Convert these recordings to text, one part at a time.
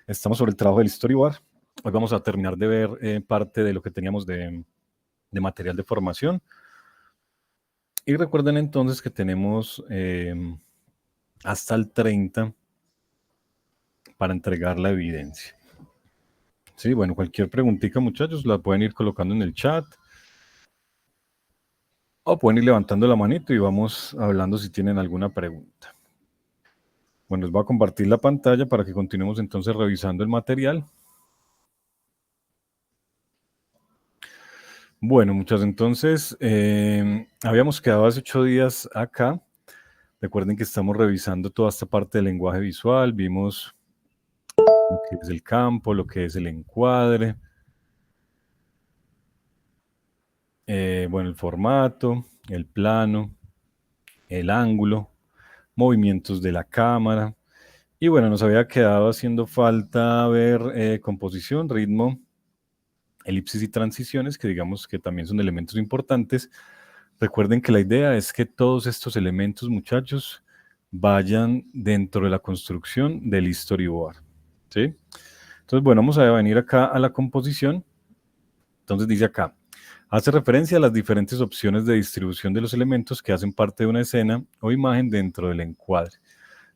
Estamos sobre el trabajo del storyboard. Hoy vamos a terminar de ver parte de lo que teníamos de material de formación. Y recuerden entonces que tenemos hasta el 30 para entregar la evidencia. Sí, bueno, cualquier preguntita, muchachos, la pueden ir colocando en el chat. O pueden ir levantando la manito y vamos hablando si tienen alguna pregunta. Bueno, les voy a compartir la pantalla para que continuemos entonces revisando el material. Bueno, muchachos, entonces habíamos quedado hace 8 días acá. Recuerden que estamos revisando toda esta parte del lenguaje visual. Vimos lo que es el campo, lo que es el encuadre. Bueno, el formato, el plano, el ángulo, movimientos de la cámara. Y bueno, nos había quedado haciendo falta ver composición, ritmo, elipsis y transiciones, que digamos que también son elementos importantes. Recuerden que la idea es que todos estos elementos, muchachos, vayan dentro de la construcción del storyboard, ¿sí? Entonces, bueno, vamos a venir acá a la composición. Entonces dice acá, hace referencia a las diferentes opciones de distribución de los elementos que hacen parte de una escena o imagen dentro del encuadre.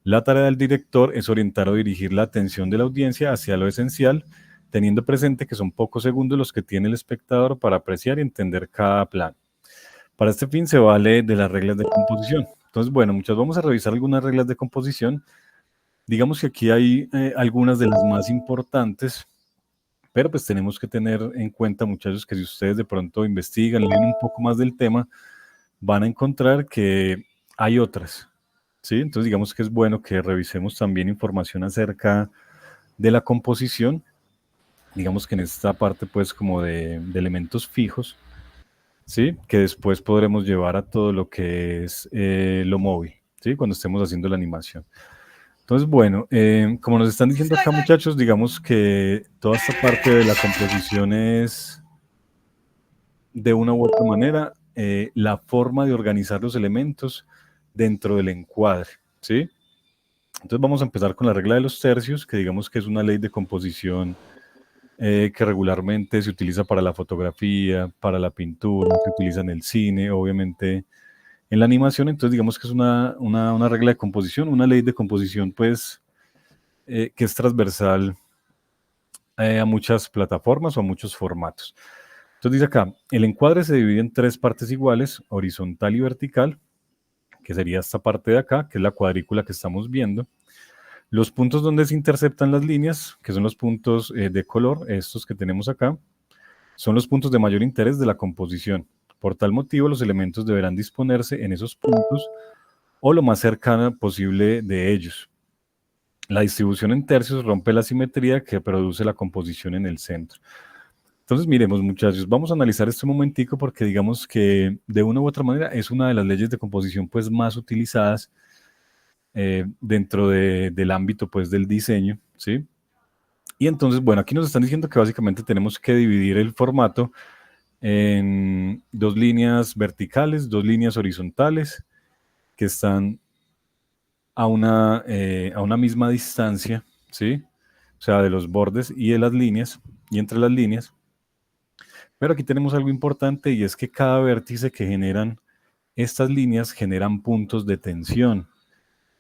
La tarea del director es orientar o dirigir la atención de la audiencia hacia lo esencial, teniendo presente que son pocos segundos los que tiene el espectador para apreciar y entender cada plano. Para este fin se vale de las reglas de composición. Entonces, bueno, muchachos, vamos a revisar algunas reglas de composición. Digamos que aquí hay algunas de las más importantes, pero pues tenemos que tener en cuenta, muchachos, que si ustedes de pronto investigan, leen un poco más del tema, van a encontrar que hay otras, ¿sí? Entonces, digamos que es bueno que revisemos también información acerca de la composición, digamos que en esta parte, pues, como de elementos fijos, ¿sí? Que después podremos llevar a todo lo que es lo móvil, ¿sí? Cuando estemos haciendo la animación. Entonces, bueno, como nos están diciendo acá, muchachos, digamos que toda esta parte de la composición es, de una u otra manera, la forma de organizar los elementos dentro del encuadre, ¿sí? Entonces vamos a empezar con la regla de los tercios, que digamos que es una ley de composición que regularmente se utiliza para la fotografía, para la pintura, se utiliza en el cine, obviamente en la animación. Entonces digamos que es una regla de composición, una ley de composición, pues, que es transversal a muchas plataformas o a muchos formatos. Entonces dice acá, el encuadre se divide en 3 partes iguales, horizontal y vertical, que sería esta parte de acá, que es la cuadrícula que estamos viendo. Los puntos donde se interceptan las líneas, que son los puntos de color, estos que tenemos acá, son los puntos de mayor interés de la composición. Por tal motivo, los elementos deberán disponerse en esos puntos o lo más cercana posible de ellos. La distribución en tercios rompe la simetría que produce la composición en el centro. Entonces, miremos, muchachos, vamos a analizar este momentico porque digamos que de una u otra manera es una de las leyes de composición pues más utilizadas dentro del ámbito pues del diseño, ¿sí? Y entonces, bueno, aquí nos están diciendo que básicamente tenemos que dividir el formato en 2 líneas verticales, 2 líneas horizontales que están a una misma distancia, ¿sí? O sea, de los bordes y de las líneas, y entre las líneas. Pero aquí tenemos algo importante y es que cada vértice que generan estas líneas generan puntos de tensión,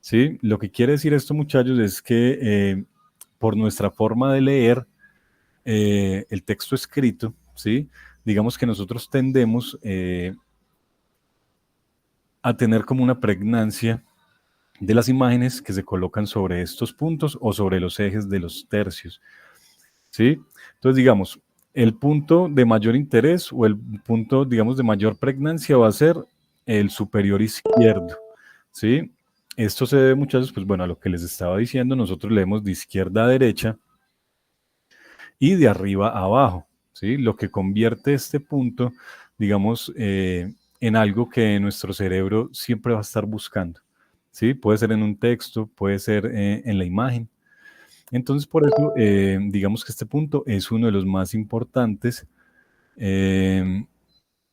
¿sí? Lo que quiere decir esto, muchachos, es que por nuestra forma de leer el texto escrito, ¿sí? Digamos que nosotros tendemos a tener como una pregnancia de las imágenes que se colocan sobre estos puntos o sobre los ejes de los tercios, ¿sí? Entonces, digamos, el punto de mayor interés o el punto, digamos, de mayor pregnancia va a ser el superior izquierdo, ¿sí? Esto se debe, muchachos, pues bueno, a lo que les estaba diciendo, nosotros leemos de izquierda a derecha y de arriba a abajo, ¿sí? Lo que convierte este punto, digamos, en algo que nuestro cerebro siempre va a estar buscando, ¿sí? Puede ser en un texto, puede ser en la imagen. Entonces, por eso, digamos que este punto es uno de los más importantes.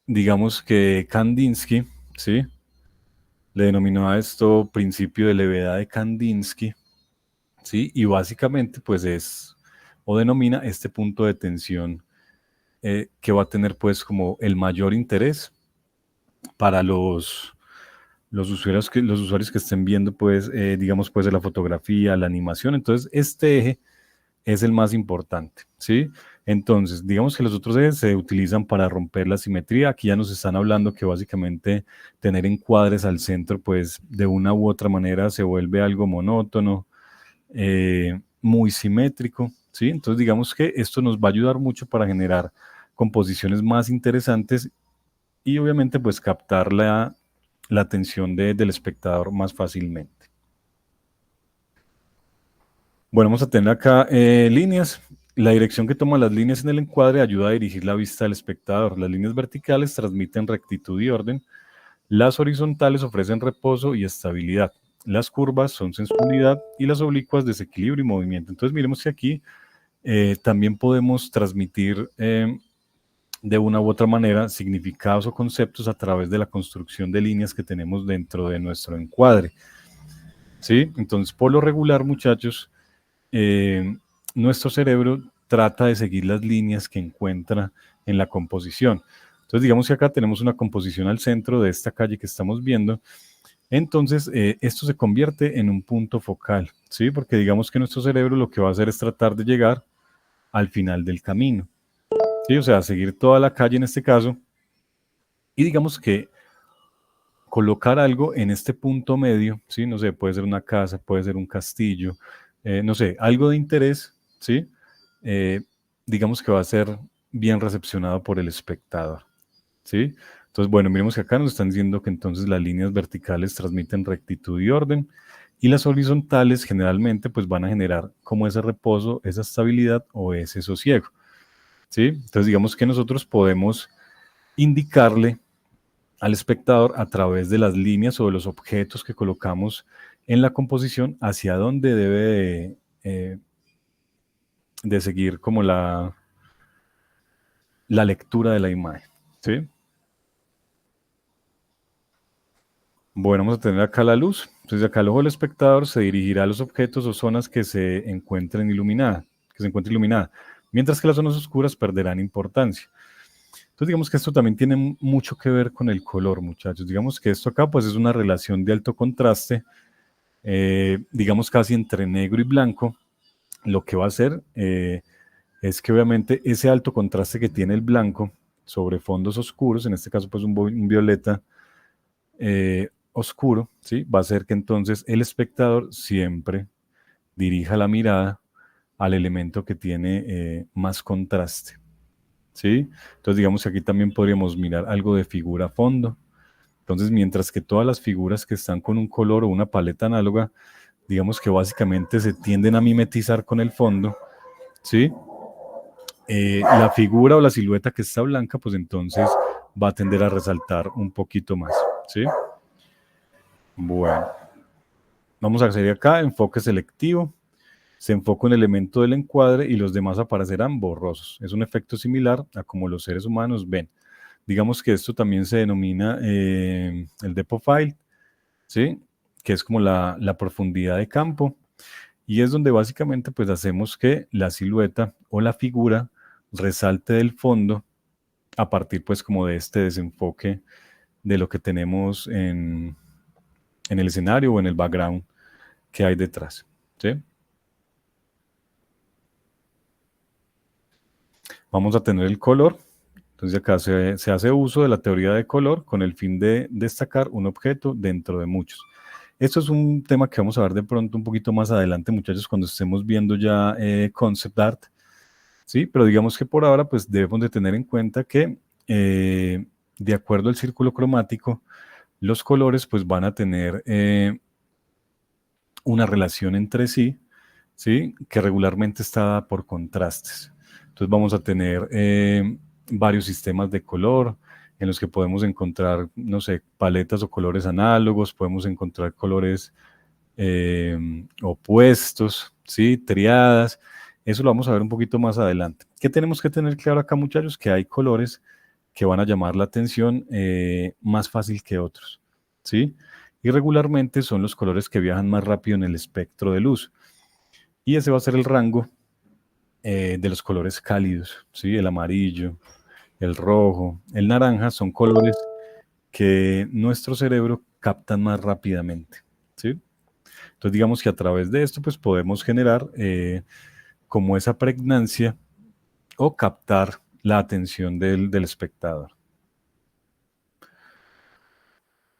Digamos que Kandinsky, ¿sí? Le denominó a esto principio de levedad de Kandinsky, ¿sí? Y básicamente pues es o denomina este punto de tensión que va a tener pues como el mayor interés para los usuarios que estén viendo pues digamos pues de la fotografía, la animación. Entonces este eje es el más importante, ¿sí? Entonces, digamos que los otros ejes se utilizan para romper la simetría. Aquí ya nos están hablando que básicamente tener encuadres al centro, pues de una u otra manera se vuelve algo monótono, muy simétrico, ¿sí? Entonces, digamos que esto nos va a ayudar mucho para generar composiciones más interesantes y obviamente pues captar la atención del espectador más fácilmente. Bueno, vamos a tener acá líneas. La dirección que toman las líneas en el encuadre ayuda a dirigir la vista del espectador. Las líneas verticales transmiten rectitud y orden. Las horizontales ofrecen reposo y estabilidad. Las curvas son sensibilidad y las oblicuas desequilibrio y movimiento. Entonces miremos que aquí también podemos transmitir de una u otra manera significados o conceptos a través de la construcción de líneas que tenemos dentro de nuestro encuadre. ¿Sí? Entonces, por lo regular, muchachos, nuestro cerebro trata de seguir las líneas que encuentra en la composición. Entonces, digamos que acá tenemos una composición al centro de esta calle que estamos viendo. Entonces, esto se convierte en un punto focal, ¿sí? Porque digamos que nuestro cerebro lo que va a hacer es tratar de llegar al final del camino, ¿sí? O sea, seguir toda la calle en este caso. Y digamos que colocar algo en este punto medio, ¿sí? No sé, puede ser una casa, puede ser un castillo, no sé, algo de interés, ¿sí? Eh, digamos que va a ser bien recepcionado por el espectador, ¿sí? Entonces, bueno, miremos que acá nos están diciendo que entonces las líneas verticales transmiten rectitud y orden y las horizontales generalmente pues van a generar como ese reposo, esa estabilidad o ese sosiego, ¿sí? Entonces, digamos que nosotros podemos indicarle al espectador a través de las líneas o de los objetos que colocamos en la composición hacia dónde debe de seguir como la lectura de la imagen, ¿sí? Bueno, vamos a tener acá la luz. Entonces acá el ojo del espectador se dirigirá a los objetos o zonas que se encuentren iluminadas, que se encuentre iluminada, mientras que las zonas oscuras perderán importancia. Entonces digamos que esto también tiene mucho que ver con el color, muchachos. Digamos que esto acá pues es una relación de alto contraste, digamos casi entre negro y blanco. Lo que va a hacer es que obviamente ese alto contraste que tiene el blanco sobre fondos oscuros, en este caso pues un violeta oscuro, ¿sí? Va a hacer que entonces el espectador siempre dirija la mirada al elemento que tiene más contraste, ¿sí? Entonces digamos que aquí también podríamos mirar algo de figura a fondo. Entonces mientras que todas las figuras que están con un color o una paleta análoga, digamos que básicamente se tienden a mimetizar con el fondo, ¿sí? La figura o la silueta que está blanca, pues entonces va a tender a resaltar un poquito más, ¿sí? Bueno, vamos a hacer acá enfoque selectivo. Se enfoca un elemento del encuadre y los demás aparecerán borrosos. Es un efecto similar a como los seres humanos ven. Digamos que esto también se denomina el depth of field, ¿sí? Que es como la profundidad de campo. Y es donde básicamente pues hacemos que la silueta o la figura resalte del fondo a partir pues como de este desenfoque de lo que tenemos en el escenario o en el background que hay detrás, ¿sí? Vamos a tener el color. Entonces acá se hace uso de la teoría de color con el fin de destacar un objeto dentro de muchos. Esto es un tema que vamos a ver de pronto un poquito más adelante, muchachos, cuando estemos viendo ya concept art, ¿sí? Pero digamos que por ahora pues debemos de tener en cuenta que de acuerdo al círculo cromático, los colores pues van a tener una relación entre sí, ¿sí? Que regularmente está dada por contrastes. Entonces vamos a tener varios sistemas de color en los que podemos encontrar, no sé, paletas o colores análogos, podemos encontrar colores opuestos, ¿sí? Triadas. Eso lo vamos a ver un poquito más adelante. ¿Qué tenemos que tener claro acá, muchachos? Que hay colores que van a llamar la atención más fácil que otros, ¿sí? Y regularmente son los colores que viajan más rápido en el espectro de luz. Y ese va a ser el rango de los colores cálidos, ¿sí? El amarillo, el rojo, el naranja son colores que nuestro cerebro capta más rápidamente, ¿sí? Entonces digamos que a través de esto pues podemos generar como esa pregnancia o captar la atención del espectador.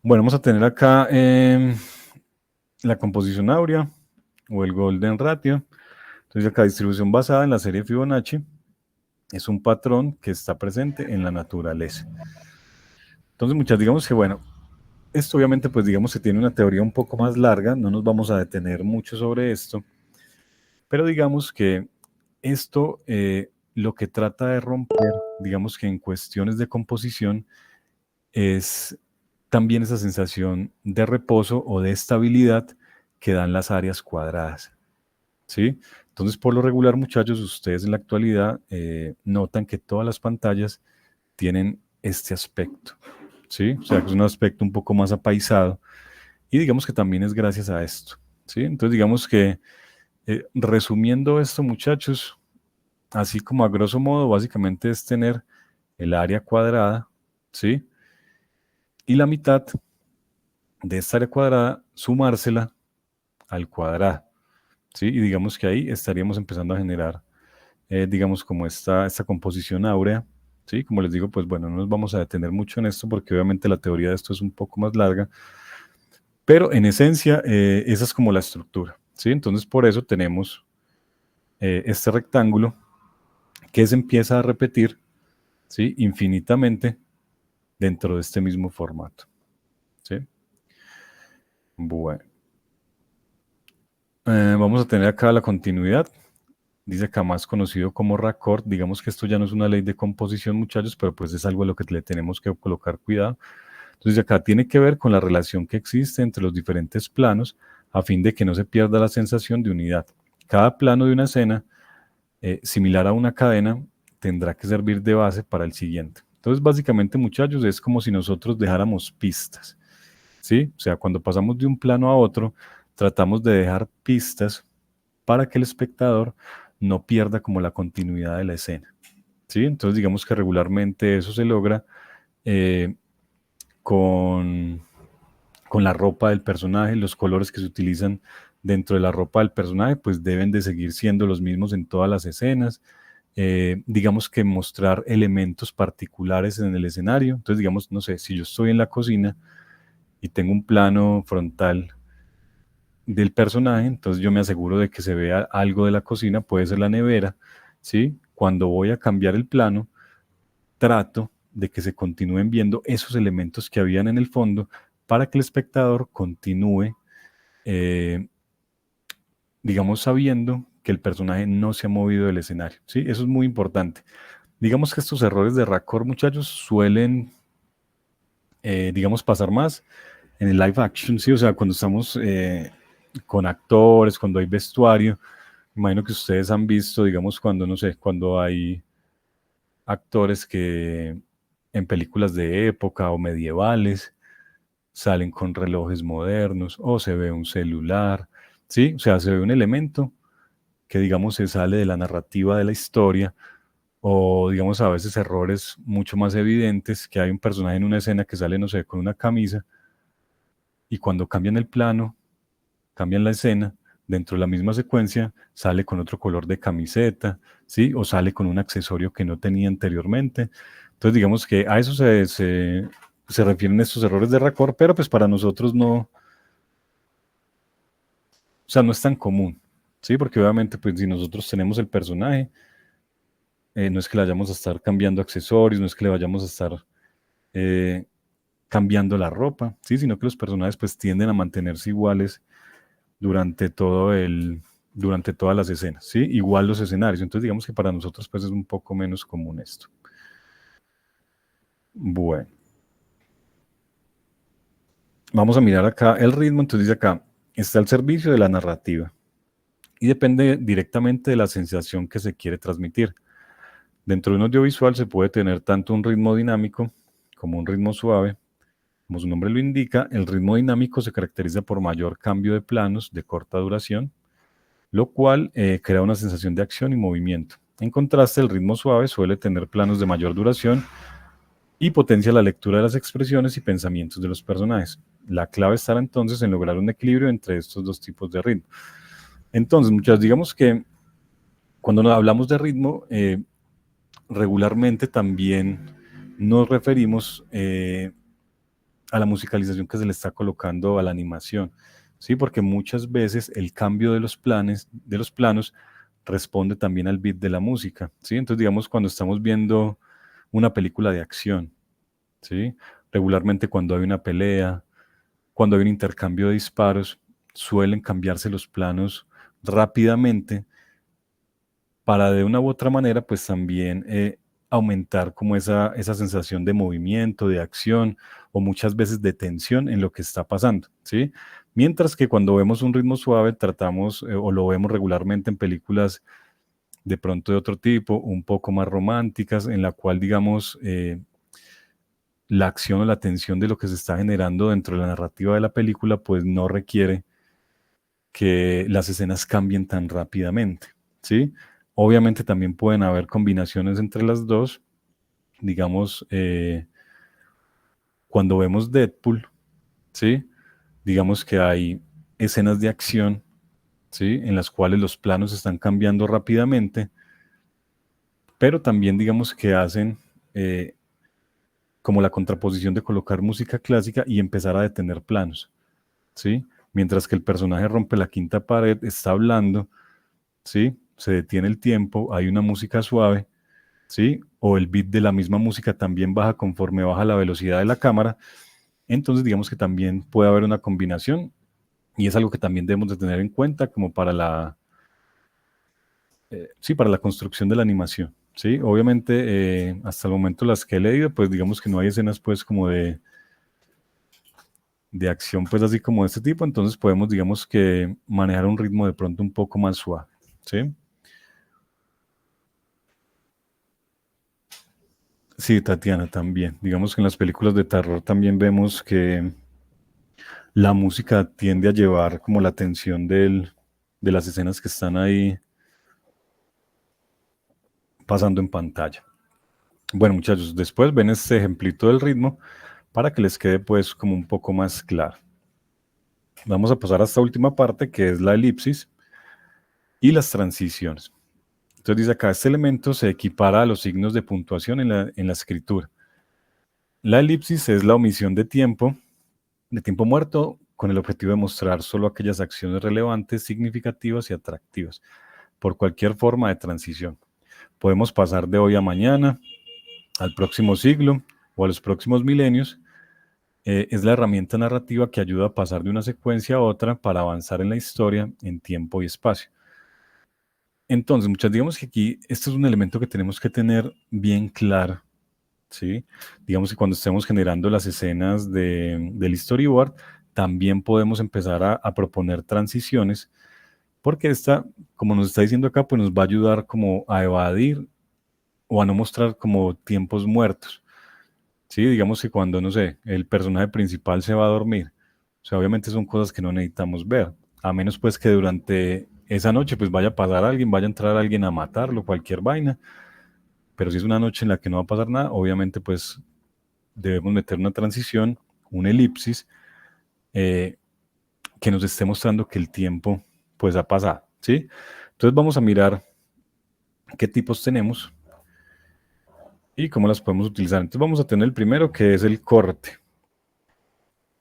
Bueno, vamos a tener acá la composición áurea o el golden ratio. Entonces acá distribución basada en la serie Fibonacci es un patrón que está presente en la naturaleza. Entonces muchas digamos que bueno, esto obviamente pues digamos que tiene una teoría un poco más larga, no nos vamos a detener mucho sobre esto, pero digamos que esto lo que trata de romper, digamos que en cuestiones de composición, es también esa sensación de reposo o de estabilidad que dan las áreas cuadradas, ¿sí? Entonces, por lo regular, muchachos, ustedes en la actualidad notan que todas las pantallas tienen este aspecto, ¿sí? O sea, que es un aspecto un poco más apaisado y digamos que también es gracias a esto, ¿sí? Entonces, digamos que resumiendo esto, muchachos, así como a grosso modo, básicamente es tener el área cuadrada, ¿sí? Y la mitad de esta área cuadrada, sumársela al cuadrado, ¿sí? Y digamos que ahí estaríamos empezando a generar, digamos, como esta composición áurea, ¿sí? Como les digo, pues bueno, no nos vamos a detener mucho en esto porque obviamente la teoría de esto es un poco más larga, pero en esencia esa es como la estructura, ¿sí? Entonces por eso tenemos este rectángulo que se empieza a repetir, ¿sí? Infinitamente dentro de este mismo formato, ¿sí? Bueno, vamos a tener acá la continuidad. Dice acá más conocido como raccord. Digamos que esto ya no es una ley de composición, muchachos, pero pues es algo a lo que le tenemos que colocar cuidado. Entonces acá tiene que ver con la relación que existe entre los diferentes planos a fin de que no se pierda la sensación de unidad. Cada plano de una escena, similar a una cadena, tendrá que servir de base para el siguiente. Entonces básicamente, muchachos, es como si nosotros dejáramos pistas, ¿sí? O sea, cuando pasamos de un plano a otro, tratamos de dejar pistas para que el espectador no pierda como la continuidad de la escena, ¿sí? Entonces digamos que regularmente eso se logra eh, con, con la ropa del personaje, los colores que se utilizan dentro de la ropa del personaje, pues deben de seguir siendo los mismos en todas las escenas. Digamos que mostrar elementos particulares en el escenario. Entonces, digamos, no sé, si yo estoy en la cocina y tengo un plano frontal del personaje, entonces yo me aseguro de que se vea algo de la cocina, puede ser la nevera, ¿sí? Cuando voy a cambiar el plano, trato de que se continúen viendo esos elementos que habían en el fondo para que el espectador continúe, eh, digamos, sabiendo que el personaje no se ha movido del escenario, ¿sí? Eso es muy importante. Digamos que estos errores de raccord, muchachos, suelen, digamos, pasar más en el live action, ¿sí? O sea, cuando estamos con actores, cuando hay vestuario. Imagino que ustedes han visto, digamos, cuando, no sé, cuando hay actores que en películas de época o medievales salen con relojes modernos o se ve un celular, ¿sí? O sea, se ve un elemento que, digamos, se sale de la narrativa de la historia o, digamos, a veces errores mucho más evidentes, que hay un personaje en una escena que sale, no sé, con una camisa y cuando cambian el plano, cambian la escena, dentro de la misma secuencia sale con otro color de camiseta, ¿sí? O sale con un accesorio que no tenía anteriormente. Entonces, digamos que a eso se refieren estos errores de raccord, pero pues para nosotros no, o sea, no es tan común, ¿sí? Porque obviamente, pues si nosotros tenemos el personaje, no es que le vayamos a estar cambiando accesorios, no es que le vayamos a estar eh, cambiando la ropa, ¿sí? Sino que los personajes pues tienden a mantenerse iguales durante durante todas las escenas, ¿sí? Igual los escenarios. Entonces digamos que para nosotros pues es un poco menos común esto. Bueno, vamos a mirar acá el ritmo. Entonces dice acá, está al servicio de la narrativa y depende directamente de la sensación que se quiere transmitir. Dentro de un audiovisual se puede tener tanto un ritmo dinámico como un ritmo suave. Como su nombre lo indica, el ritmo dinámico se caracteriza por mayor cambio de planos de corta duración, lo cual crea una sensación de acción y movimiento. En contraste, el ritmo suave suele tener planos de mayor duración y potencia la lectura de las expresiones y pensamientos de los personajes. La clave estará entonces en lograr un equilibrio entre estos dos tipos de ritmo. Entonces, muchas digamos que cuando hablamos de ritmo, regularmente también nos referimos a la musicalización que se le está colocando a la animación, ¿sí? Porque muchas veces el cambio de los planos responde también al beat de la música, ¿sí? Entonces, digamos, cuando estamos viendo una película de acción, ¿sí? Regularmente cuando hay una pelea, cuando hay un intercambio de disparos, suelen cambiarse los planos rápidamente para de una u otra manera, pues también aumentar como esa sensación de movimiento, de acción o muchas veces de tensión en lo que está pasando, ¿sí? Mientras que cuando vemos un ritmo suave, tratamos o lo vemos regularmente en películas de pronto de otro tipo, un poco más románticas, en la cual, digamos, la acción o la tensión de lo que se está generando dentro de la narrativa de la película, pues no requiere que las escenas cambien tan rápidamente, ¿sí? Obviamente también pueden haber combinaciones entre las dos, digamos, cuando vemos Deadpool, ¿sí? Digamos que hay escenas de acción, ¿sí? En las cuales los planos están cambiando rápidamente, pero también digamos que hacen como la contraposición de colocar música clásica y empezar a detener planos, ¿sí? Mientras que el personaje rompe la quinta pared, está hablando, ¿sí? Se detiene el tiempo, hay una música suave, ¿sí? O el beat de la misma música también baja conforme baja la velocidad de la cámara. Entonces, digamos que también puede haber una combinación y es algo que también debemos de tener en cuenta como para sí, para la construcción de la animación, ¿sí? Obviamente, hasta el momento las que he leído, pues digamos que no hay escenas pues como de acción pues así como de este tipo, entonces podemos digamos que manejar un ritmo de pronto un poco más suave, ¿sí? Sí, Tatiana, también. Digamos que en las películas de terror también vemos que la música tiende a llevar como la atención de las escenas que están ahí pasando en pantalla. Bueno, muchachos, después ven este ejemplito del ritmo para que les quede pues como un poco más claro. Vamos a pasar a esta última parte que es la elipsis y las transiciones. Entonces dice acá, este elemento se equipara a los signos de puntuación en la escritura. La elipsis es la omisión de tiempo muerto, con el objetivo de mostrar solo aquellas acciones relevantes, significativas y atractivas, por cualquier forma de transición. Podemos pasar de hoy a mañana, al próximo siglo o a los próximos milenios. Es la herramienta narrativa que ayuda a pasar de una secuencia a otra para avanzar en la historia en tiempo y espacio. Entonces, muchas digamos que aquí esto es un elemento que tenemos que tener bien claro, ¿sí? Digamos que cuando estemos generando las escenas del storyboard, también podemos empezar a proponer transiciones, porque esta, como nos está diciendo acá, pues nos va a ayudar como a evadir o a no mostrar como tiempos muertos, ¿sí? Digamos que cuando, no sé, el personaje principal se va a dormir, o sea, obviamente son cosas que no necesitamos ver, a menos pues que durante esa noche pues vaya a pasar alguien, vaya a entrar alguien a matarlo, cualquier vaina, pero si es una noche en la que no va a pasar nada, obviamente pues debemos meter una transición, una elipsis, eh, que nos esté mostrando que el tiempo pues ha pasado, ¿sí? Entonces vamos a mirar qué tipos tenemos y cómo las podemos utilizar. Entonces vamos a tener el primero que es el corte.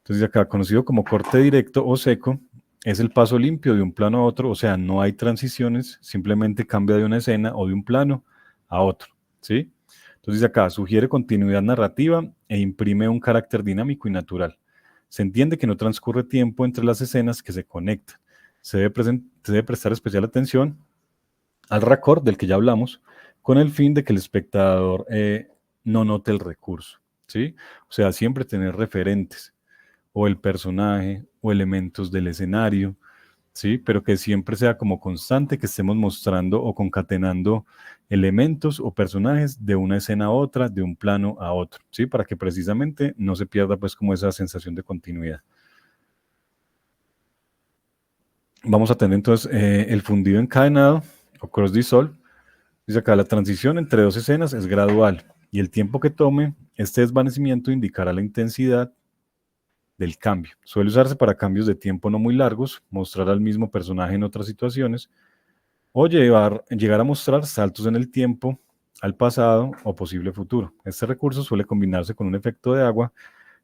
Entonces acá conocido como corte directo o seco, es el paso limpio de un plano a otro, o sea, no hay transiciones, simplemente cambia de una escena o de un plano a otro, ¿sí? Entonces acá sugiere continuidad narrativa e imprime un carácter dinámico y natural. Se entiende que no transcurre tiempo entre las escenas que se conectan. Se debe prestar especial atención al raccord del que ya hablamos, con el fin de que el espectador no note el recurso, ¿sí? O sea, siempre tener referentes o el personaje o elementos del escenario, ¿sí? Pero que siempre sea como constante, que estemos mostrando o concatenando elementos o personajes de una escena a otra, de un plano a otro, ¿sí? Para que precisamente no se pierda pues como esa sensación de continuidad. Vamos a tener entonces el fundido encadenado o cross dissolve. Dice acá, la transición entre dos escenas es gradual y el tiempo que tome este desvanecimiento indicará la intensidad del cambio. Suele usarse para cambios de tiempo no muy largos, mostrar al mismo personaje en otras situaciones o llegar a mostrar saltos en el tiempo, al pasado o posible futuro. Este recurso suele combinarse con un efecto de agua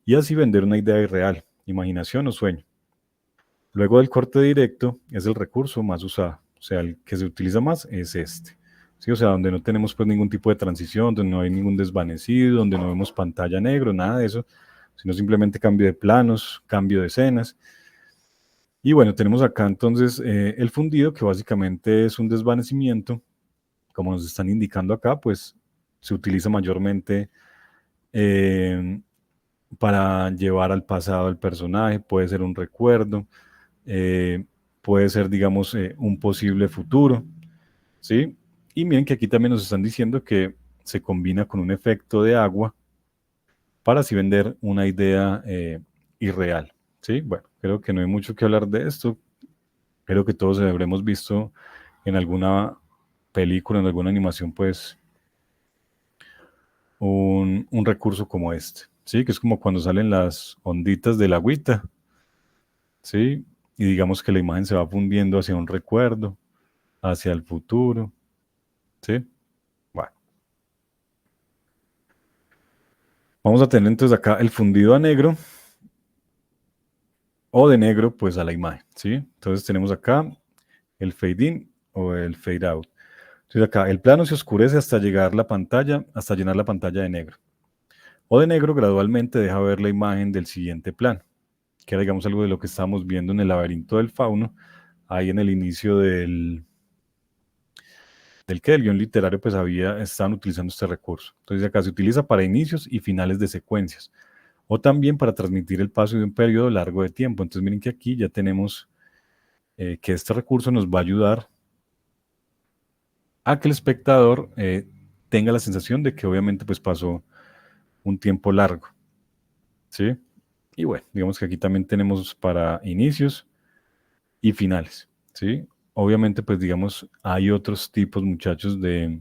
y así vender una idea irreal, imaginación o sueño. Luego del corte directo es el recurso más usado, o sea, el que se utiliza más es este. Sí, o sea, donde no tenemos pues ningún tipo de transición, donde no hay ningún desvanecido, donde no vemos pantalla negro, nada de eso, sino simplemente cambio de planos, cambio de escenas. Y bueno, tenemos acá entonces el fundido, que básicamente es un desvanecimiento, como nos están indicando acá, pues se utiliza mayormente eh, para llevar al pasado al personaje, puede ser un recuerdo, eh, puede ser, digamos, un posible futuro, ¿sí? Y miren que aquí también nos están diciendo que se combina con un efecto de agua para así vender una idea irreal, ¿sí? Bueno, creo que no hay mucho que hablar de esto, creo que todos habremos visto en alguna película, en alguna animación, pues, un recurso como este, ¿sí? Que es como cuando salen las onditas de la agüita, ¿sí? Y digamos que la imagen se va fundiendo hacia un recuerdo, hacia el futuro, ¿sí? Bueno, vamos a tener entonces acá el fundido a negro o de negro pues a la imagen, ¿sí? Entonces tenemos acá el fade in o el fade out. Entonces acá el plano se oscurece hasta llegar la pantalla, hasta llenar la pantalla de negro. O de negro gradualmente deja ver la imagen del siguiente plano, que era digamos algo de lo que estábamos viendo en el laberinto del fauno, ahí en el inicio del guión literario, pues estaban utilizando este recurso. Entonces acá se utiliza para inicios y finales de secuencias, o también para transmitir el paso de un periodo largo de tiempo. Entonces miren que aquí ya tenemos que este recurso nos va a ayudar a que el espectador tenga la sensación de que obviamente pues pasó un tiempo largo, ¿sí? Y bueno, digamos que aquí también tenemos para inicios y finales, ¿sí? Obviamente pues digamos hay otros tipos muchachos de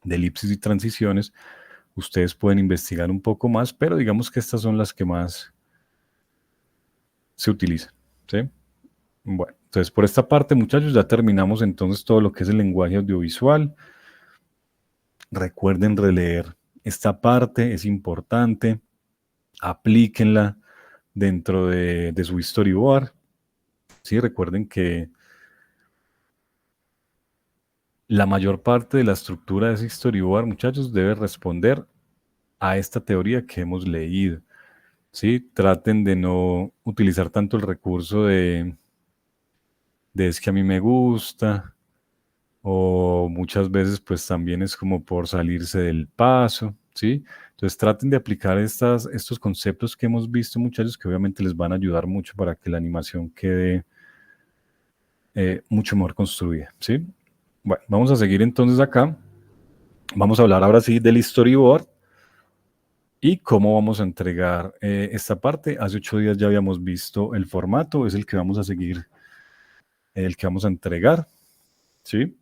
elipsis y transiciones. Ustedes pueden investigar un poco más, pero digamos que estas son las que más se utilizan, ¿sí? Bueno, entonces por esta parte, muchachos, ya terminamos entonces todo lo que es el lenguaje audiovisual. Recuerden releer esta parte, es importante. Aplíquenla dentro de su storyboard. Sí, recuerden que la mayor parte de la estructura de ese storyboard, muchachos, debe responder a esta teoría que hemos leído. ¿Sí? Traten de no utilizar tanto el recurso de es que a mí me gusta, o muchas veces pues también es como por salirse del paso, ¿sí? Entonces traten de aplicar estos conceptos que hemos visto, muchachos, que obviamente les van a ayudar mucho para que la animación quede mucho mejor construida, ¿sí? Bueno, vamos a seguir entonces acá. Vamos a hablar ahora sí del storyboard y cómo vamos a entregar esta parte. Hace 8 días ya habíamos visto el formato, es el que vamos a seguir, el que vamos a entregar, ¿sí?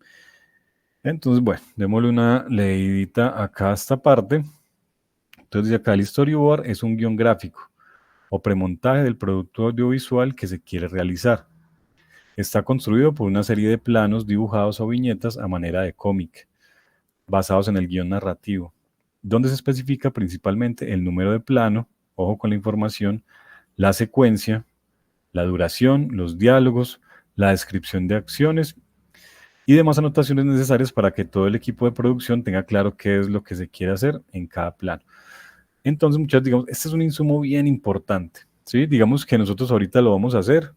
Entonces, bueno, démosle una leidita acá a esta parte. Entonces, acá el storyboard es un guión gráfico o premontaje del producto audiovisual que se quiere realizar. Está construido por una serie de planos dibujados o viñetas a manera de cómic, basados en el guión narrativo, donde se especifica principalmente el número de plano, ojo con la información, la secuencia, la duración, los diálogos, la descripción de acciones y demás anotaciones necesarias para que todo el equipo de producción tenga claro qué es lo que se quiere hacer en cada plano. Entonces, muchachos, digamos, este es un insumo bien importante, ¿sí? Digamos que nosotros ahorita lo vamos a hacer.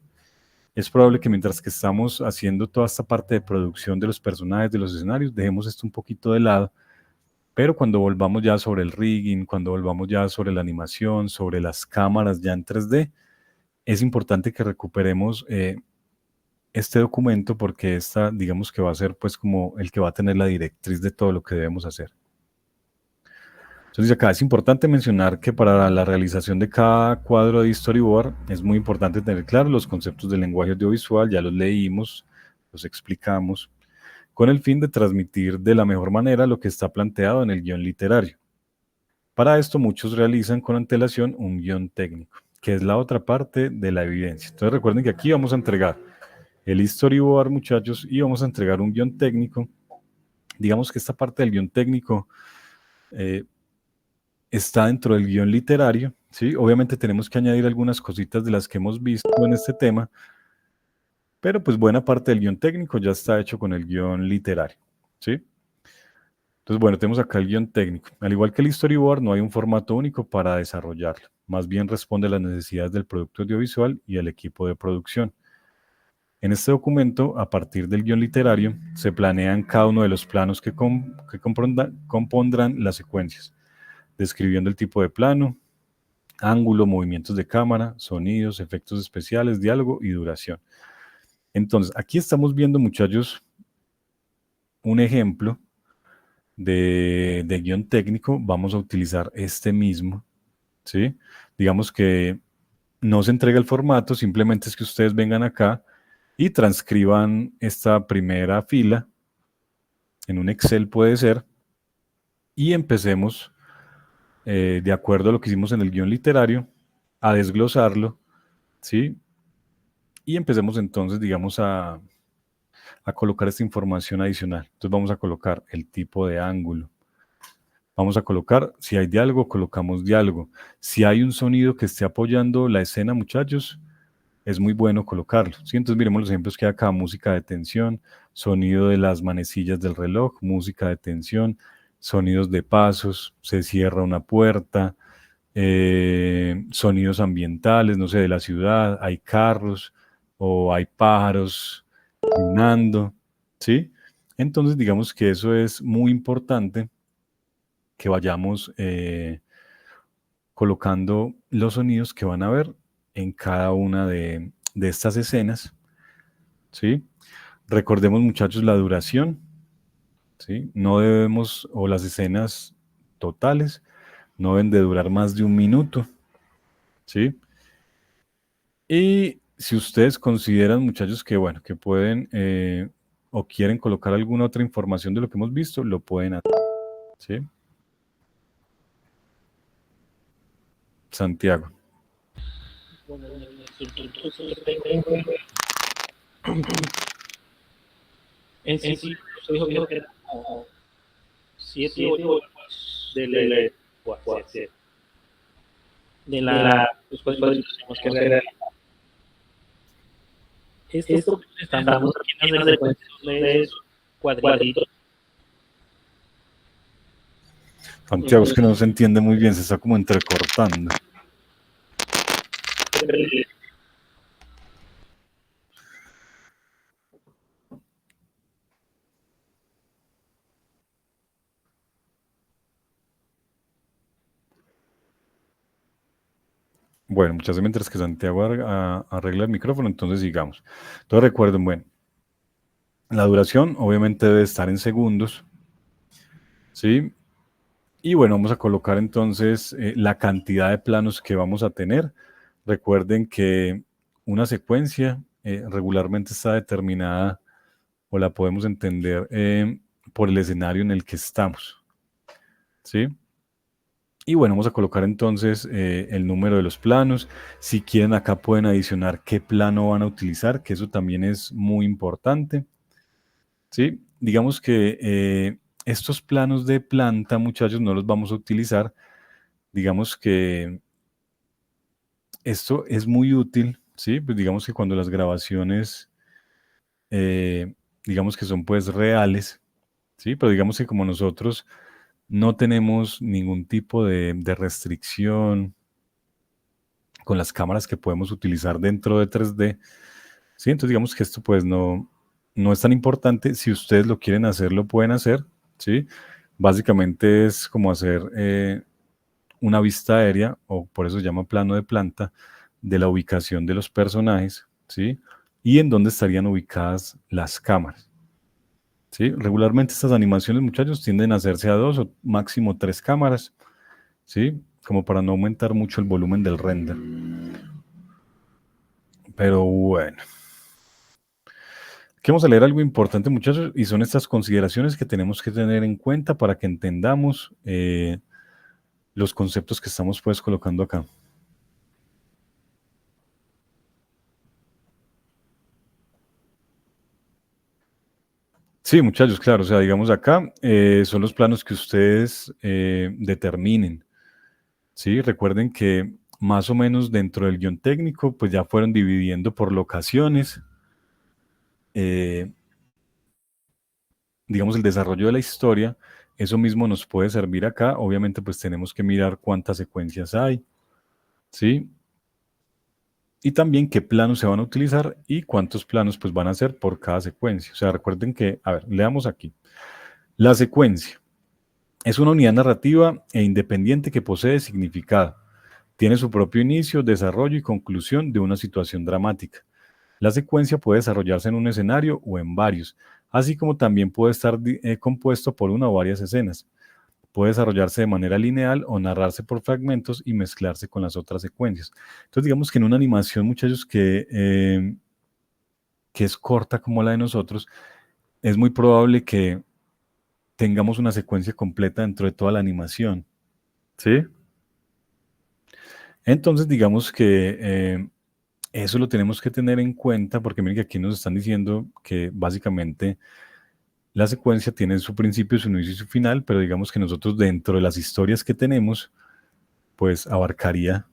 Es probable que mientras que estamos haciendo toda esta parte de producción de los personajes, de los escenarios, dejemos esto un poquito de lado, pero cuando volvamos ya sobre el rigging, cuando volvamos ya sobre la animación, sobre las cámaras ya en 3D, es importante que recuperemos este documento porque esta, digamos que va a ser pues como el que va a tener la directriz de todo lo que debemos hacer. Entonces acá es importante mencionar que para la realización de cada cuadro de storyboard es muy importante tener claro los conceptos del lenguaje audiovisual, ya los leímos, los explicamos, con el fin de transmitir de la mejor manera lo que está planteado en el guión literario. Para esto muchos realizan con antelación un guión técnico, que es la otra parte de la evidencia. Entonces recuerden que aquí vamos a entregar el storyboard, muchachos, y vamos a entregar un guión técnico. Digamos que esta parte del guión técnico está dentro del guión literario, ¿sí? Obviamente tenemos que añadir algunas cositas de las que hemos visto en este tema, pero pues buena parte del guión técnico ya está hecho con el guión literario, ¿sí? Entonces, bueno, tenemos acá el guión técnico. Al igual que el storyboard, no hay un formato único para desarrollarlo. Más bien responde a las necesidades del producto audiovisual y el equipo de producción. En este documento, a partir del guión literario, se planean cada uno de los planos que compondrán las secuencias, describiendo el tipo de plano, ángulo, movimientos de cámara, sonidos, efectos especiales, diálogo y duración. Entonces, aquí estamos viendo, muchachos, un ejemplo de guión técnico. Vamos a utilizar este mismo, ¿sí? Digamos que no se entrega el formato, simplemente es que ustedes vengan acá y transcriban esta primera fila, en un Excel puede ser, y empecemos, de acuerdo a lo que hicimos en el guión literario, a desglosarlo, ¿sí? Y empecemos entonces, digamos, a colocar esta información adicional. Entonces vamos a colocar el tipo de ángulo. Vamos a colocar, si hay diálogo, colocamos diálogo. Si hay un sonido que esté apoyando la escena, muchachos, es muy bueno colocarlo, ¿sí? Entonces miremos los ejemplos que hay acá: música de tensión, sonido de las manecillas del reloj, música de tensión, sonidos de pasos, se cierra una puerta, sonidos ambientales, no sé, de la ciudad, hay carros o hay pájaros sonando, ¿sí? Entonces digamos que eso es muy importante, que vayamos colocando los sonidos que van a ver en cada una de estas escenas, ¿sí? Recordemos, muchachos, la duración, ¿sí? No debemos, o las escenas totales, no deben de durar más de 1 minuto, ¿sí? Y si ustedes consideran, muchachos, que bueno, que pueden o quieren colocar alguna otra información de lo que hemos visto, lo pueden hacer, ¿sí? Santiago. Bueno, en el instituto que tengo, en sí, usted dijo que era como 7 u 8 de los cuadritos que realizar. Esto estamos aquí en las secuencias de cuadritos. Santiago, es que no se entiende muy bien, se está como entrecortando. Bueno, muchas veces mientras que Santiago arregla el micrófono, entonces sigamos. Entonces recuerden, bueno, la duración obviamente debe estar en segundos, ¿sí? Y bueno, vamos a colocar entonces la cantidad de planos que vamos a tener. Recuerden que una secuencia regularmente está determinada, o la podemos entender por el escenario en el que estamos, ¿sí? Y bueno, vamos a colocar entonces el número de los planos. Si quieren, acá pueden adicionar qué plano van a utilizar, que eso también es muy importante, ¿sí? Digamos que estos planos de planta, muchachos, no los vamos a utilizar. Digamos que esto es muy útil, ¿sí? Pues digamos que cuando las grabaciones, digamos que son pues reales, ¿sí? Pero digamos que como nosotros no tenemos ningún tipo de restricción con las cámaras que podemos utilizar dentro de 3D, ¿sí? Entonces digamos que esto pues no es tan importante. Si ustedes lo quieren hacer, lo pueden hacer, ¿sí? Básicamente es como hacer una vista aérea, o por eso se llama plano de planta, de la ubicación de los personajes, ¿sí? Y en dónde estarían ubicadas las cámaras, ¿sí? Regularmente estas animaciones, muchachos, tienden a hacerse a 2 o máximo 3 cámaras. ¿sí? Como para no aumentar mucho el volumen del render. Pero bueno. Aquí vamos a leer algo importante, muchachos, y son estas consideraciones que tenemos que tener en cuenta para que entendamos los conceptos que estamos pues colocando acá. Sí, muchachos, claro, o sea, digamos acá son los planos que ustedes determinen, ¿sí? Recuerden que más o menos dentro del guión técnico, pues ya fueron dividiendo por locaciones, eh, digamos, el desarrollo de la historia, eso mismo nos puede servir acá, obviamente pues tenemos que mirar cuántas secuencias hay, ¿sí? Y también qué planos se van a utilizar y cuántos planos pues van a ser por cada secuencia. O sea, recuerden que, a ver, leamos aquí. La secuencia es una unidad narrativa e independiente que posee significado. Tiene su propio inicio, desarrollo y conclusión de una situación dramática. La secuencia puede desarrollarse en un escenario o en varios, así como también puede estar compuesto por una o varias escenas. Puede desarrollarse de manera lineal o narrarse por fragmentos y mezclarse con las otras secuencias. Entonces, digamos que en una animación, muchachos, que es corta como la de nosotros, es muy probable que tengamos una secuencia completa dentro de toda la animación. ¿Sí? Entonces, digamos que eso lo tenemos que tener en cuenta porque miren que aquí nos están diciendo que básicamente la secuencia tiene su principio, su inicio y su final, pero digamos que nosotros dentro de las historias que tenemos, pues abarcaría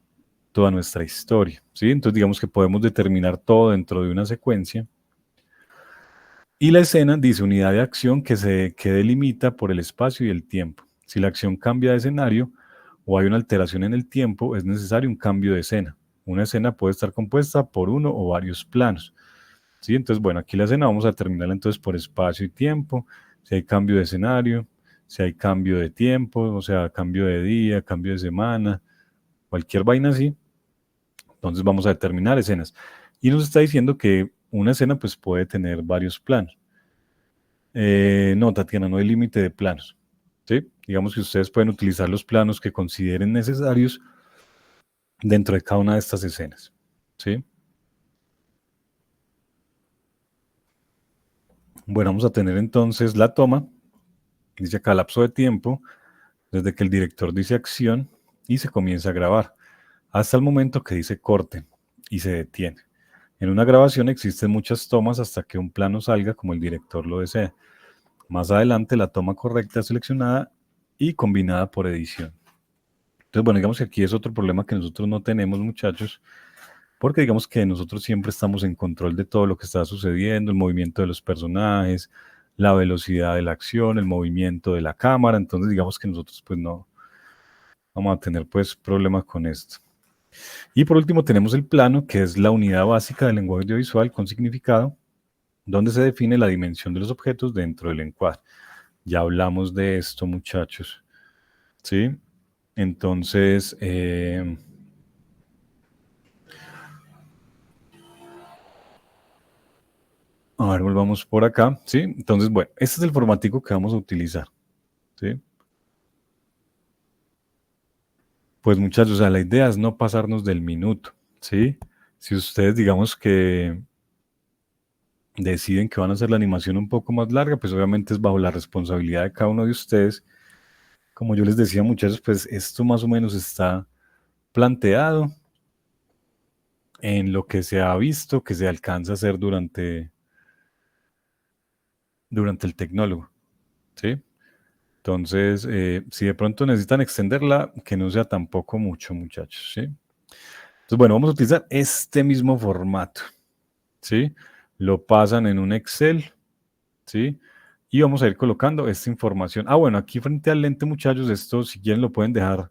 toda nuestra historia, ¿sí? Entonces digamos que podemos determinar todo dentro de una secuencia. Y la escena dice unidad de acción que delimita por el espacio y el tiempo. Si la acción cambia de escenario o hay una alteración en el tiempo, es necesario un cambio de escena. Una escena puede estar compuesta por uno o varios planos, ¿sí? Entonces, bueno, aquí la escena vamos a terminarla entonces por espacio y tiempo. Si hay cambio de escenario, si hay cambio de tiempo, o sea, cambio de día, cambio de semana, cualquier vaina así, entonces vamos a determinar escenas. Y nos está diciendo que una escena pues puede tener varios planos. No, Tatiana, no hay límite de planos. ¿Sí? Digamos que ustedes pueden utilizar los planos que consideren necesarios dentro de cada una de estas escenas. ¿Sí? Bueno, vamos a tener entonces la toma. Dice acá lapso de tiempo, desde que el director dice acción y se comienza a grabar, hasta el momento que dice corte y se detiene. En una grabación existen muchas tomas hasta que un plano salga como el director lo desea. Más adelante la toma correcta es seleccionada y combinada por edición. Entonces, bueno, digamos que aquí es otro problema que nosotros no tenemos, muchachos, porque digamos que nosotros siempre estamos en control de todo lo que está sucediendo, el movimiento de los personajes, la velocidad de la acción, el movimiento de la cámara, entonces digamos que nosotros pues no vamos a tener pues problemas con esto. Y por último tenemos el plano, que es la unidad básica del lenguaje audiovisual con significado, donde se define la dimensión de los objetos dentro del encuadre. Ya hablamos de esto, muchachos. ¿Sí? Entonces, a ver, volvamos por acá. ¿Sí? Entonces, bueno, este es el formatico que vamos a utilizar. ¿Sí? Pues muchachos, o sea, la idea es no pasarnos del minuto. ¿Sí? Si ustedes, digamos que deciden que van a hacer la animación un poco más larga, pues obviamente es bajo la responsabilidad de cada uno de ustedes. Como yo les decía, muchachos, pues esto más o menos está planteado en lo que se ha visto que se alcanza a hacer durante el tecnólogo, ¿sí? Entonces, si de pronto necesitan extenderla, que no sea tampoco mucho, muchachos, ¿sí? Entonces, bueno, vamos a utilizar este mismo formato, ¿sí? Lo pasan en un Excel, ¿sí? Y vamos a ir colocando esta información. Ah, bueno, aquí frente al lente, muchachos, esto si quieren lo pueden dejar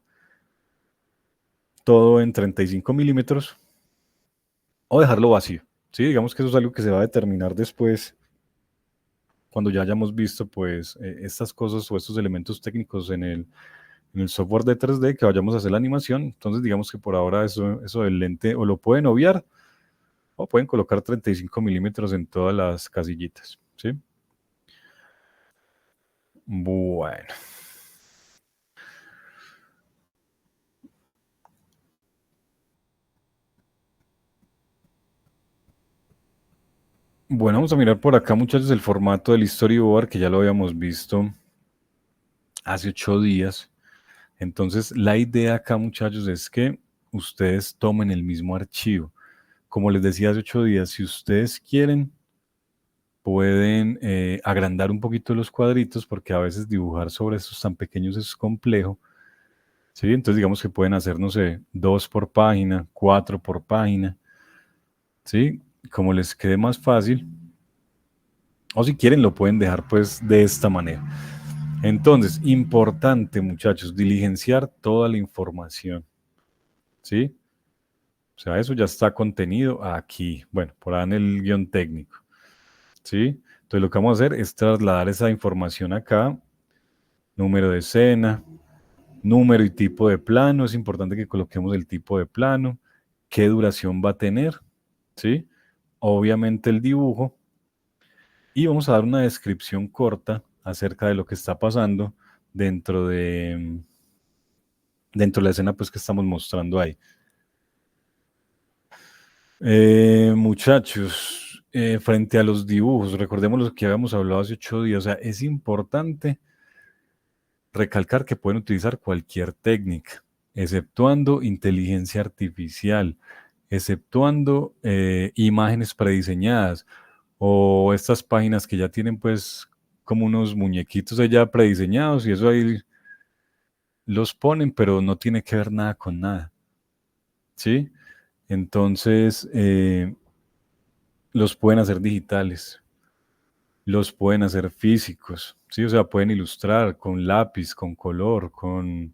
todo en 35 milímetros o dejarlo vacío, ¿sí? Digamos que eso es algo que se va a determinar después cuando ya hayamos visto pues estas cosas o estos elementos técnicos en el software de 3D que vayamos a hacer la animación. Entonces digamos que por ahora eso del lente o lo pueden obviar o pueden colocar 35 milímetros en todas las casillitas, ¿sí? Bueno. Bueno, vamos a mirar por acá, muchachos, el formato del storyboard que ya lo habíamos visto hace 8 días. Entonces, la idea acá, muchachos, es que ustedes tomen el mismo archivo. Como les decía hace 8 días, si ustedes quieren, pueden agrandar un poquito los cuadritos porque a veces dibujar sobre estos tan pequeños es complejo. ¿Sí? Entonces, digamos que pueden hacer, no sé, 2 por página, 4 por página. ¿Sí? Como les quede más fácil. O si quieren, lo pueden dejar pues de esta manera. Entonces, importante, muchachos, diligenciar toda la información. ¿Sí? O sea, eso ya está contenido aquí. Bueno, por ahí en el guión técnico. ¿Sí? Entonces, lo que vamos a hacer es trasladar esa información acá. Número de escena, número y tipo de plano. Es importante que coloquemos el tipo de plano. ¿Qué duración va a tener? ¿Sí? Obviamente el dibujo. Y vamos a dar una descripción corta acerca de lo que está pasando dentro dentro de la escena pues, que estamos mostrando ahí. Muchachos, frente a los dibujos, recordemos lo que habíamos hablado hace 8 días, o sea, es importante recalcar que pueden utilizar cualquier técnica, exceptuando inteligencia artificial, exceptuando imágenes prediseñadas o estas páginas que ya tienen pues como unos muñequitos ya prediseñados y eso ahí los ponen, pero no tiene que ver nada con nada, ¿sí? Entonces, los pueden hacer digitales, los pueden hacer físicos, ¿sí? O sea, pueden ilustrar con lápiz, con color, con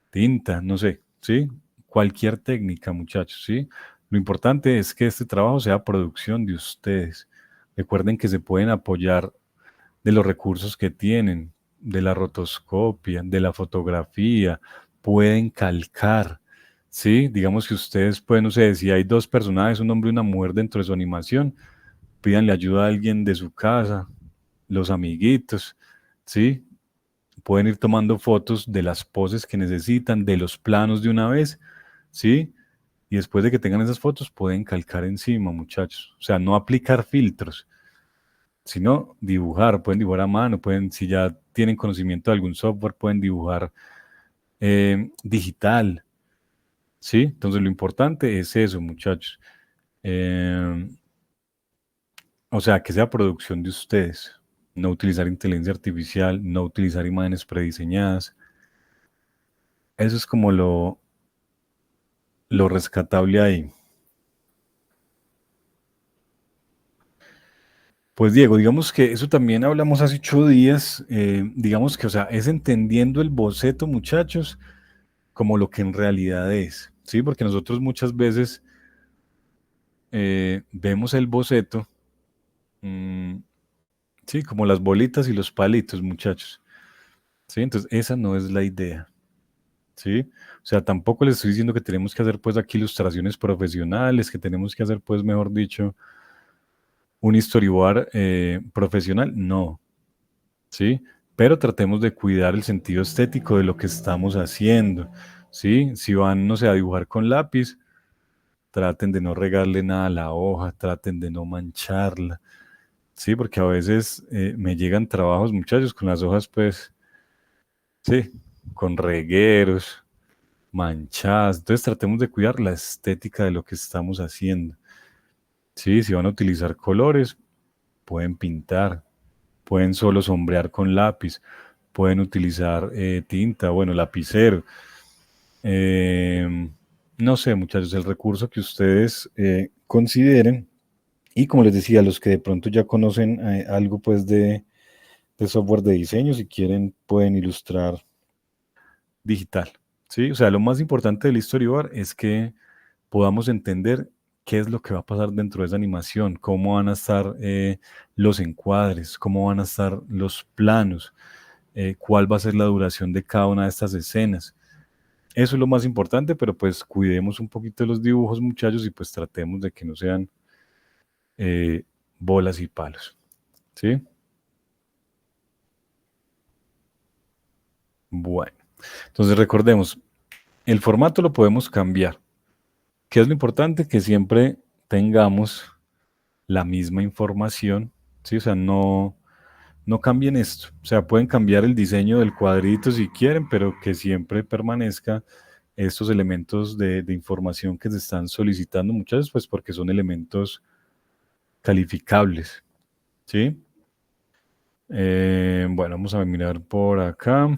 tinta, no sé, ¿sí? Cualquier técnica, muchachos, ¿sí? Lo importante es que este trabajo sea producción de ustedes. Recuerden que se pueden apoyar de los recursos que tienen, de la rotoscopia, de la fotografía, pueden calcar, ¿sí? Digamos que ustedes pueden, no sé, si hay dos personajes, un hombre y una mujer dentro de su animación, pídanle ayuda a alguien de su casa, los amiguitos, ¿sí? Pueden ir tomando fotos de las poses que necesitan, de los planos de una vez, ¿sí? Y después de que tengan esas fotos, pueden calcar encima, muchachos. O sea, no aplicar filtros, sino dibujar. Pueden dibujar a mano, pueden, si ya tienen conocimiento de algún software, pueden dibujar digital, ¿sí? Entonces, lo importante es eso, muchachos. Eh, o sea, que sea producción de ustedes. No utilizar inteligencia artificial, no utilizar imágenes prediseñadas. Eso es como lo rescatable ahí. Pues Diego, digamos que eso también hablamos hace 8 días, digamos que, o sea, es entendiendo el boceto, muchachos, como lo que en realidad es, ¿sí? Porque nosotros muchas veces vemos el boceto, mm, sí, como las bolitas y los palitos, muchachos, ¿sí? Entonces, esa no es la idea, ¿sí? O sea, tampoco les estoy diciendo que tenemos que hacer, pues, aquí ilustraciones profesionales, que tenemos que hacer, pues, mejor dicho, un storyboard profesional, no, ¿sí? Pero tratemos de cuidar el sentido estético de lo que estamos haciendo, ¿sí? Si van, no sé, a dibujar con lápiz, traten de no regarle nada a la hoja, traten de no mancharla, ¿sí? Porque a veces me llegan trabajos, muchachos, con las hojas, pues, sí, con regueros, manchadas. Entonces tratemos de cuidar la estética de lo que estamos haciendo, ¿sí? Si van a utilizar colores, pueden pintar, pueden solo sombrear con lápiz, pueden utilizar tinta, bueno, lapicero. Eh, no sé, muchachos, el recurso que ustedes consideren. Y como les decía, los que de pronto ya conocen algo pues de software de diseño, si quieren pueden ilustrar digital. ¿Sí? O sea, lo más importante del storyboard es que podamos entender qué es lo que va a pasar dentro de esa animación, cómo van a estar los encuadres, cómo van a estar los planos, cuál va a ser la duración de cada una de estas escenas. Eso es lo más importante, pero pues cuidemos un poquito de los dibujos, muchachos, y pues tratemos de que no sean bolas y palos. ¿Sí? Bueno, entonces recordemos, el formato lo podemos cambiar. ¿Qué es lo importante? Que siempre tengamos la misma información, ¿sí? O sea, no cambien esto. O sea, pueden cambiar el diseño del cuadrito si quieren, pero que siempre permanezca estos elementos de información que se están solicitando muchas veces, pues porque son elementos calificables, ¿sí? Bueno, vamos a mirar por acá.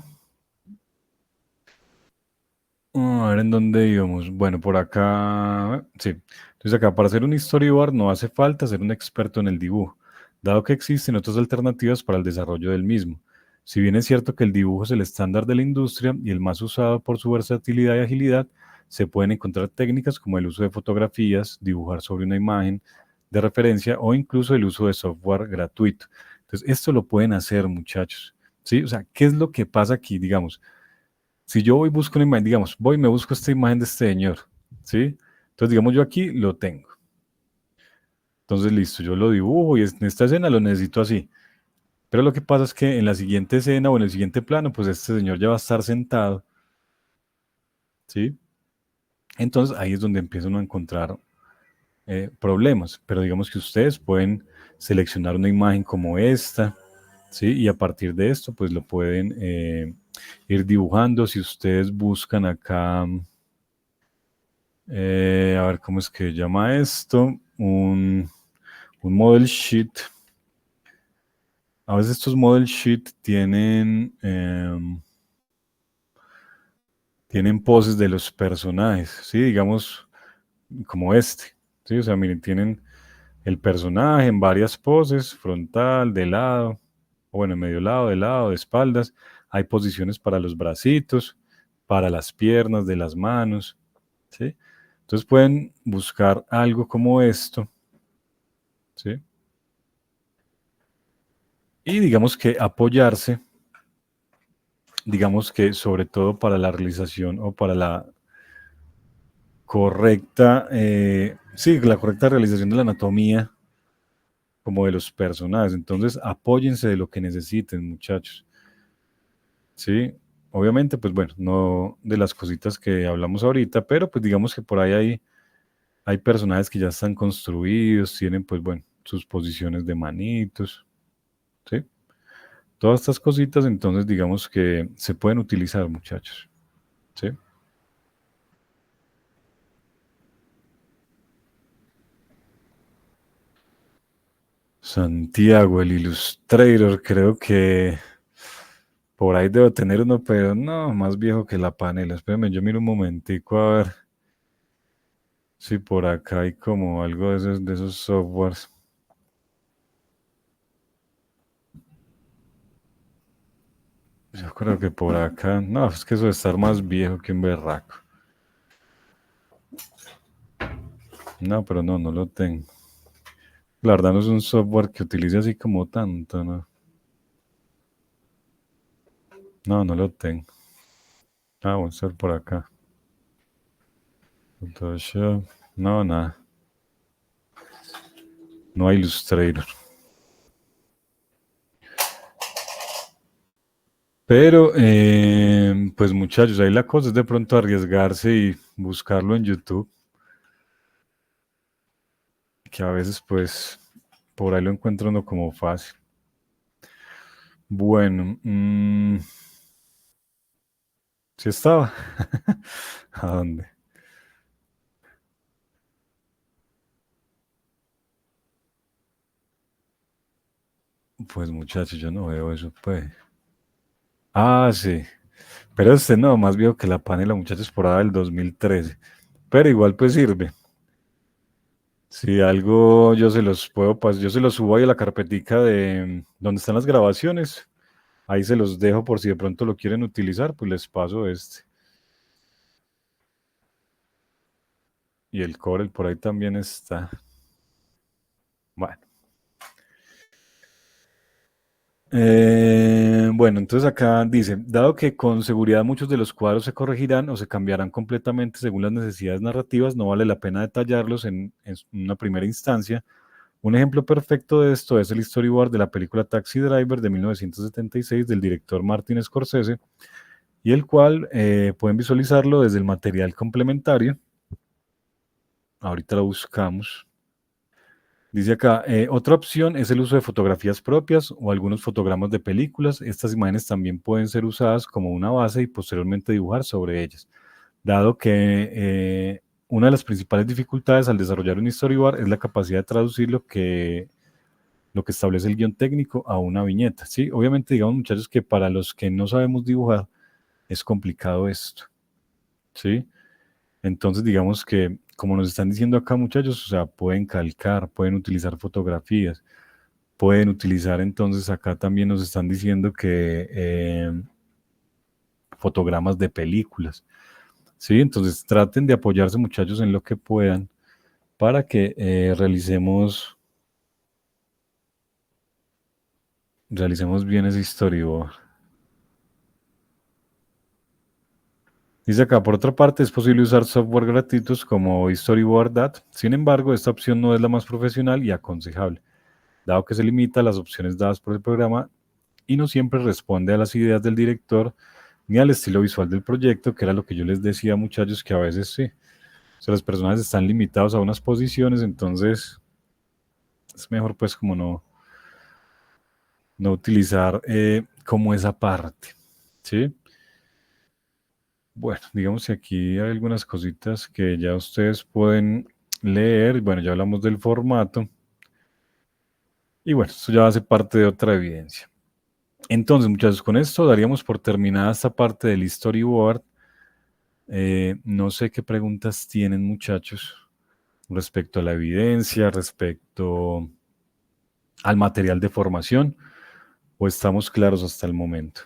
A ver en dónde íbamos. Bueno, por acá, sí. Entonces acá, para hacer un storyboard no hace falta ser un experto en el dibujo, dado que existen otras alternativas para el desarrollo del mismo. Si bien es cierto que el dibujo es el estándar de la industria y el más usado por su versatilidad y agilidad, se pueden encontrar técnicas como el uso de fotografías, dibujar sobre una imagen de referencia o incluso el uso de software gratuito. Entonces, esto lo pueden hacer, muchachos. ¿Sí? O sea, ¿qué es lo que pasa aquí? Digamos, si yo voy y busco una imagen, digamos, voy y me busco esta imagen de este señor, ¿sí? Entonces, digamos, yo aquí lo tengo. Entonces, listo, yo lo dibujo y en esta escena lo necesito así. Pero lo que pasa es que en la siguiente escena o en el siguiente plano, pues este señor ya va a estar sentado, ¿sí? Entonces, ahí es donde empiezan a encontrar problemas. Pero digamos que ustedes pueden seleccionar una imagen como esta, ¿sí? Y a partir de esto, pues lo pueden ir dibujando. Si ustedes buscan acá... a ver, ¿cómo es que llama esto? Un model sheet. A veces estos model sheet tienen poses de los personajes, ¿sí? Digamos, como este, ¿sí? O sea, miren, tienen el personaje en varias poses, frontal, de lado, o bueno, medio lado, de lado, de espaldas. Hay posiciones para los bracitos, para las piernas, de las manos, ¿sí? Entonces pueden buscar algo como esto, ¿sí? Y digamos que apoyarse, digamos que sobre todo para la realización o para la correcta, sí, la correcta realización de la anatomía como de los personajes. Entonces, apóyense de lo que necesiten, muchachos. Sí, obviamente, pues bueno, no de las cositas que hablamos ahorita, pero pues digamos que por ahí hay personajes que ya están construidos, tienen pues bueno, sus posiciones de manitos, ¿sí? Todas estas cositas, entonces digamos que se pueden utilizar, muchachos, ¿sí? Santiago, el Illustrator, creo que por ahí debo tener uno, pero no, más viejo que la panela. Espérame, yo miro un momentico a ver si por acá hay como algo de esos softwares. Yo creo que por acá, no, es que eso de estar más viejo que un berraco. No, pero no lo tengo. La verdad no es un software que utilice así como tanto, ¿no? No lo tengo. Ah, vamos a ver por acá. Photoshop. No, nada. No hay Illustrator. Pero, pues muchachos, ahí la cosa es de pronto arriesgarse y buscarlo en YouTube, que a veces pues por ahí lo encuentro uno como fácil. Bueno, sí estaba. ¿A dónde? Pues muchachos, yo no veo eso, pues. Ah, sí. Pero este no, más viejo que la panela, muchachos, por ahí del 2013. Pero igual pues sirve. Si algo yo se los puedo pasar, yo se los subo ahí a la carpetica de donde están las grabaciones. Ahí se los dejo por si de pronto lo quieren utilizar, pues les paso este. Y el Corel por ahí también está. Bueno. Bueno, entonces acá dice, dado que con seguridad muchos de los cuadros se corregirán o se cambiarán completamente según las necesidades narrativas, no vale la pena detallarlos en una primera instancia. Un ejemplo perfecto de esto es el storyboard de la película Taxi Driver de 1976 del director Martin Scorsese, y el cual pueden visualizarlo desde el material complementario. Ahorita lo buscamos. Dice acá, otra opción es el uso de fotografías propias o algunos fotogramas de películas. Estas imágenes también pueden ser usadas como una base y posteriormente dibujar sobre ellas, dado que una de las principales dificultades al desarrollar un storyboard es la capacidad de traducir lo que establece el guión técnico a una viñeta. ¿Sí? Obviamente, digamos, muchachos, que para los que no sabemos dibujar es complicado esto. ¿Sí? Entonces, digamos que, como nos están diciendo acá, muchachos, o sea, pueden calcar, pueden utilizar fotografías, pueden utilizar, entonces acá también nos están diciendo que fotogramas de películas. ¿Sí? Entonces, traten de apoyarse, muchachos, en lo que puedan para que realicemos bien ese storyboard. Dice acá, por otra parte, es posible usar software gratuitos como Storyboard. Sin embargo, esta opción no es la más profesional y aconsejable, dado que se limita a las opciones dadas por el programa y no siempre responde a las ideas del director ni al estilo visual del proyecto, que era lo que yo les decía, muchachos, que a veces sí. O sea, los personajes están limitados a unas posiciones, entonces es mejor pues como no utilizar como esa parte, ¿sí? Bueno, digamos que aquí hay algunas cositas que ya ustedes pueden leer. Bueno, ya hablamos del formato. Y bueno, esto ya hace parte de otra evidencia. Entonces, muchachos, con esto daríamos por terminada esta parte del storyboard. No sé qué preguntas tienen, muchachos, respecto a la evidencia, respecto al material de formación, o estamos claros hasta el momento.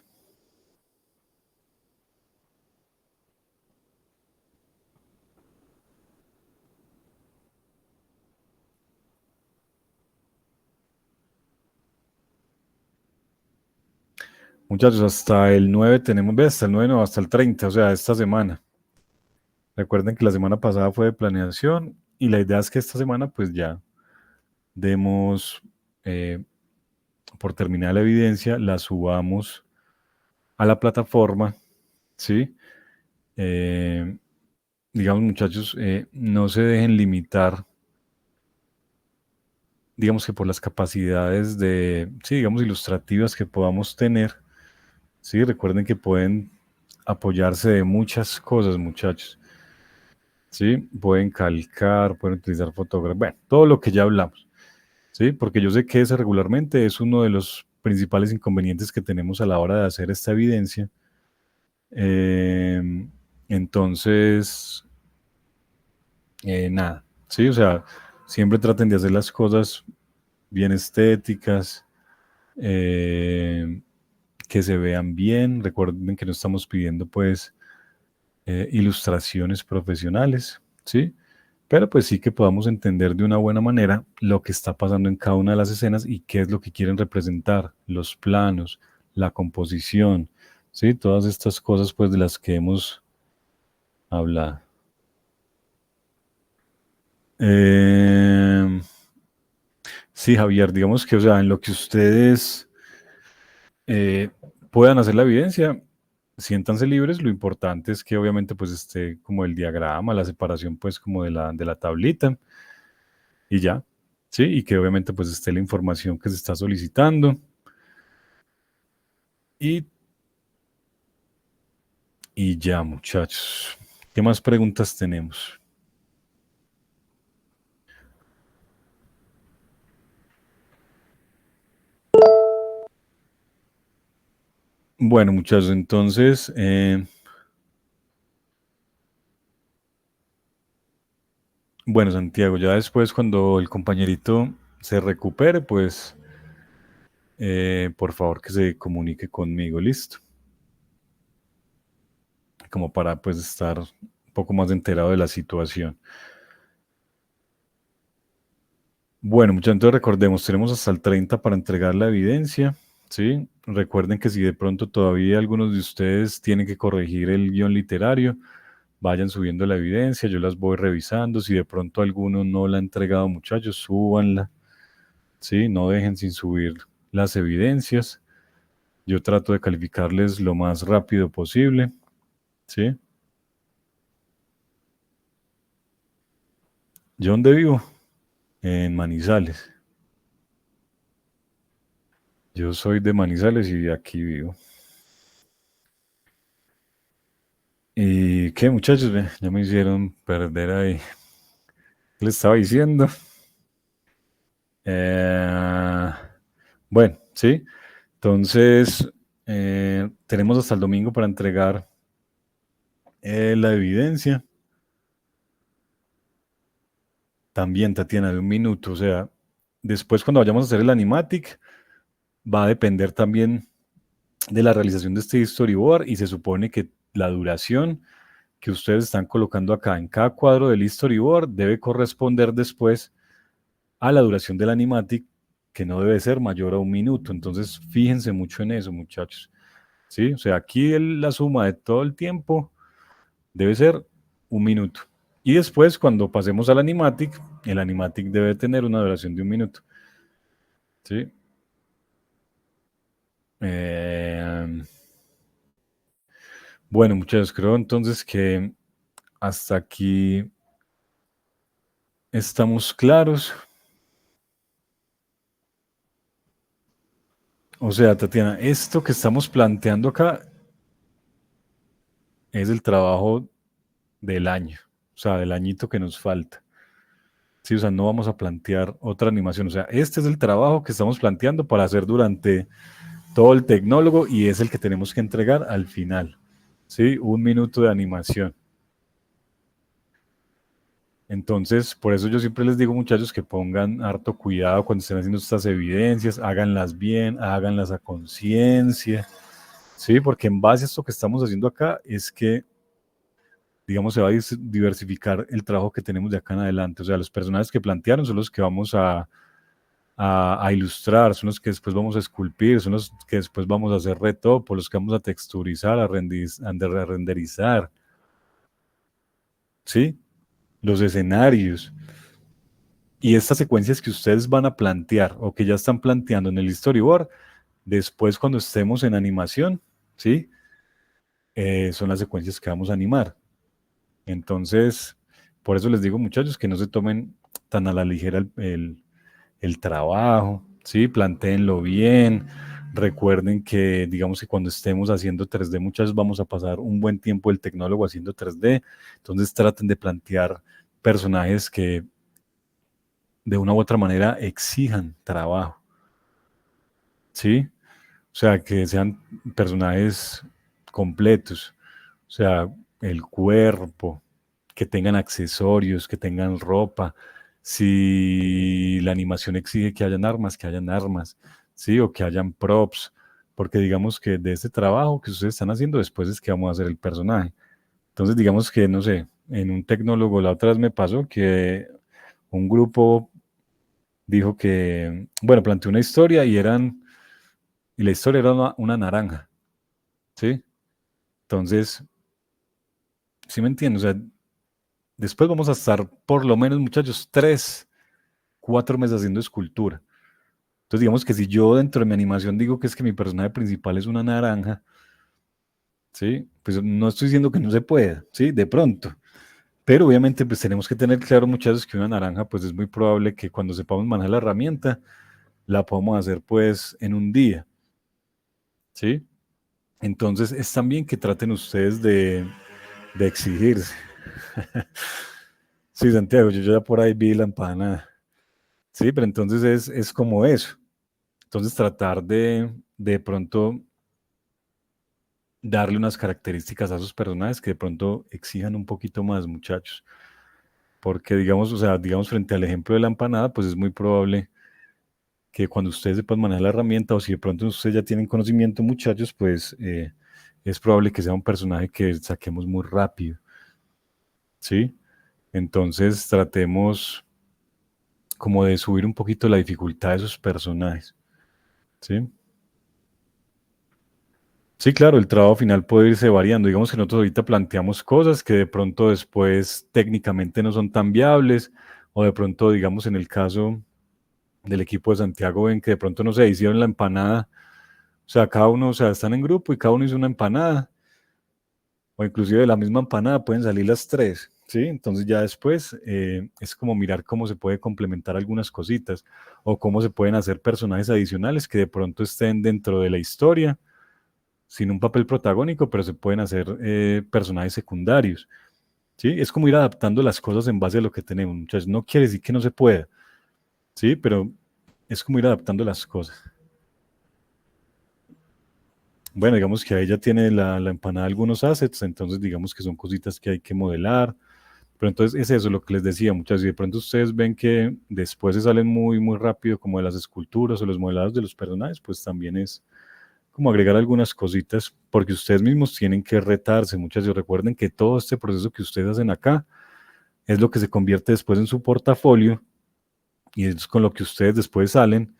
Muchachos, hasta el 9 tenemos, ve, hasta el 9 no, hasta el 30, o sea, esta semana. Recuerden que la semana pasada fue de planeación y la idea es que esta semana pues ya demos por terminada la evidencia, la subamos a la plataforma, ¿sí? Eh, digamos, muchachos, no se dejen limitar, digamos que por las capacidades de, sí, digamos, ilustrativas que podamos tener, ¿sí? Recuerden que pueden apoyarse de muchas cosas, muchachos, ¿sí? Pueden calcar, pueden utilizar fotografías, bueno, todo lo que ya hablamos, ¿sí? Porque yo sé que ese regularmente es uno de los principales inconvenientes que tenemos a la hora de hacer esta evidencia. Entonces, nada, ¿sí? O sea, siempre traten de hacer las cosas bien estéticas, que se vean bien. Recuerden que no estamos pidiendo, pues, ilustraciones profesionales, ¿sí? Pero pues sí que podamos entender de una buena manera lo que está pasando en cada una de las escenas y qué es lo que quieren representar, los planos, la composición, ¿sí? Todas estas cosas pues de las que hemos hablado. Eh, sí, Javier, digamos que, o sea, en lo que ustedes eh, puedan hacer la evidencia, siéntanse libres. Lo importante es que obviamente pues esté como el diagrama, la separación pues como de la tablita y ya, ¿sí? Y que obviamente pues esté la información que se está solicitando. Y, y ya, muchachos. ¿Qué más preguntas tenemos? Bueno, muchachos, entonces, bueno, Santiago, ya después cuando el compañerito se recupere, pues, por favor que se comunique conmigo, listo. Como para pues estar un poco más enterado de la situación. Bueno, muchachos, entonces recordemos, tenemos hasta el 30 para entregar la evidencia, ¿sí? Recuerden que si de pronto todavía algunos de ustedes tienen que corregir el guión literario, vayan subiendo la evidencia, yo las voy revisando. Si de pronto alguno no la ha entregado, muchachos, súbanla, ¿sí? No dejen sin subir las evidencias. Yo trato de calificarles lo más rápido posible, ¿sí? ¿Yo dónde vivo? en Manizales. Yo soy de Manizales y aquí vivo. ¿Y qué, muchachos? Ve, ya me hicieron perder ahí. ¿Qué les estaba diciendo? Eh, bueno, sí. Entonces, tenemos hasta el domingo para entregar la evidencia. También, Tatiana, de 1 minuto. O sea, después cuando vayamos a hacer el animatic, va a depender también de la realización de este storyboard y se supone que la duración que ustedes están colocando acá en cada cuadro del storyboard debe corresponder después a la duración del animatic, que no debe ser mayor a 1 minuto. Entonces, fíjense mucho en eso, muchachos. ¿Sí? O sea, aquí la suma de todo el tiempo debe ser 1 minuto. Y después, cuando pasemos al animatic, el animatic debe tener una duración de 1 minuto. ¿Sí? Bueno, muchachos, creo entonces que hasta aquí estamos claros. O sea, Tatiana, esto que estamos planteando acá es el trabajo del año, o sea, del añito que nos falta. Sí, o sea, no vamos a plantear otra animación. O sea, este es el trabajo que estamos planteando para hacer durante todo el tecnólogo y es el que tenemos que entregar al final. ¿Sí? 1 minuto de animación. Entonces, por eso yo siempre les digo, muchachos, que pongan harto cuidado cuando estén haciendo estas evidencias, háganlas bien, háganlas a conciencia, ¿sí? Porque en base a esto que estamos haciendo acá es que, digamos, se va a diversificar el trabajo que tenemos de acá en adelante. O sea, los personajes que plantearon son los que vamos a ilustrar, son los que después vamos a esculpir, son los que después vamos a hacer retopo, los que vamos a texturizar, a renderizar, ¿sí? Los escenarios. Y estas secuencias que ustedes van a plantear o que ya están planteando en el storyboard, después cuando estemos en animación, ¿sí? Son las secuencias que vamos a animar. Entonces, por eso les digo, muchachos, que no se tomen tan a la ligera el trabajo, ¿sí? Plantéenlo bien. Recuerden que, digamos que cuando estemos haciendo 3D, muchas vamos a pasar un buen tiempo el tecnólogo haciendo 3D. Entonces traten de plantear personajes que de una u otra manera exijan trabajo, ¿sí? O sea, que sean personajes completos, o sea, el cuerpo, que tengan accesorios, que tengan ropa. Si la animación exige que hayan armas, ¿sí? O que hayan props, porque digamos que de este trabajo que ustedes están haciendo después es que vamos a hacer el personaje. Entonces, digamos que, no sé, en un tecnólogo la otra vez me pasó que un grupo dijo que, bueno, planteó una historia y la historia era una naranja, ¿sí? Entonces, ¿sí me entienden? O sea, después vamos a estar por lo menos, muchachos, 3, 4 meses haciendo escultura. Entonces, digamos que si yo dentro de mi animación digo que es que mi personaje principal es una naranja, ¿sí? Pues no estoy diciendo que no se pueda, ¿sí? De pronto. Pero obviamente pues tenemos que tener claro, muchachos, que una naranja pues es muy probable que cuando sepamos manejar la herramienta, la podamos hacer pues en un día, ¿sí? Entonces es también que traten ustedes de exigirse. Sí, Santiago, yo ya por ahí vi la empanada. Sí, pero entonces es como eso. Entonces tratar de pronto darle unas características a esos personajes que de pronto exijan un poquito más, muchachos. Porque digamos, o sea, digamos frente al ejemplo de la empanada, pues es muy probable que cuando ustedes sepan manejar la herramienta o si de pronto ustedes ya tienen conocimiento, muchachos, pues es probable que sea un personaje que saquemos muy rápido, ¿sí? Entonces tratemos como de subir un poquito la dificultad de esos personajes, ¿sí? Sí, claro, el trabajo final puede irse variando. Digamos que nosotros ahorita planteamos cosas que de pronto después técnicamente no son tan viables, o de pronto, digamos, en el caso del equipo de Santiago, ven que de pronto no se hicieron la empanada. O sea, cada uno, o sea, están en grupo y cada uno hizo una empanada, o inclusive de la misma empanada pueden salir las tres. ¿sí? Entonces ya después es como mirar cómo se puede complementar algunas cositas o cómo se pueden hacer personajes adicionales que de pronto estén dentro de la historia sin un papel protagónico, pero se pueden hacer personajes secundarios, ¿sí? Es como ir adaptando las cosas en base a lo que tenemos, muchachos. No quiere decir que no se pueda, ¿sí? Pero es como ir adaptando las cosas. Bueno, digamos que ahí ya tiene la empanada algunos assets, entonces digamos que son cositas que hay que modelar. Pero entonces es eso lo que les decía, muchas veces de pronto ustedes ven que después se salen muy, muy rápido como de las esculturas o los modelados de los personajes, pues también es como agregar algunas cositas, porque ustedes mismos tienen que retarse, muchas veces recuerden que todo este proceso que ustedes hacen acá es lo que se convierte después en su portafolio y es con lo que ustedes después salen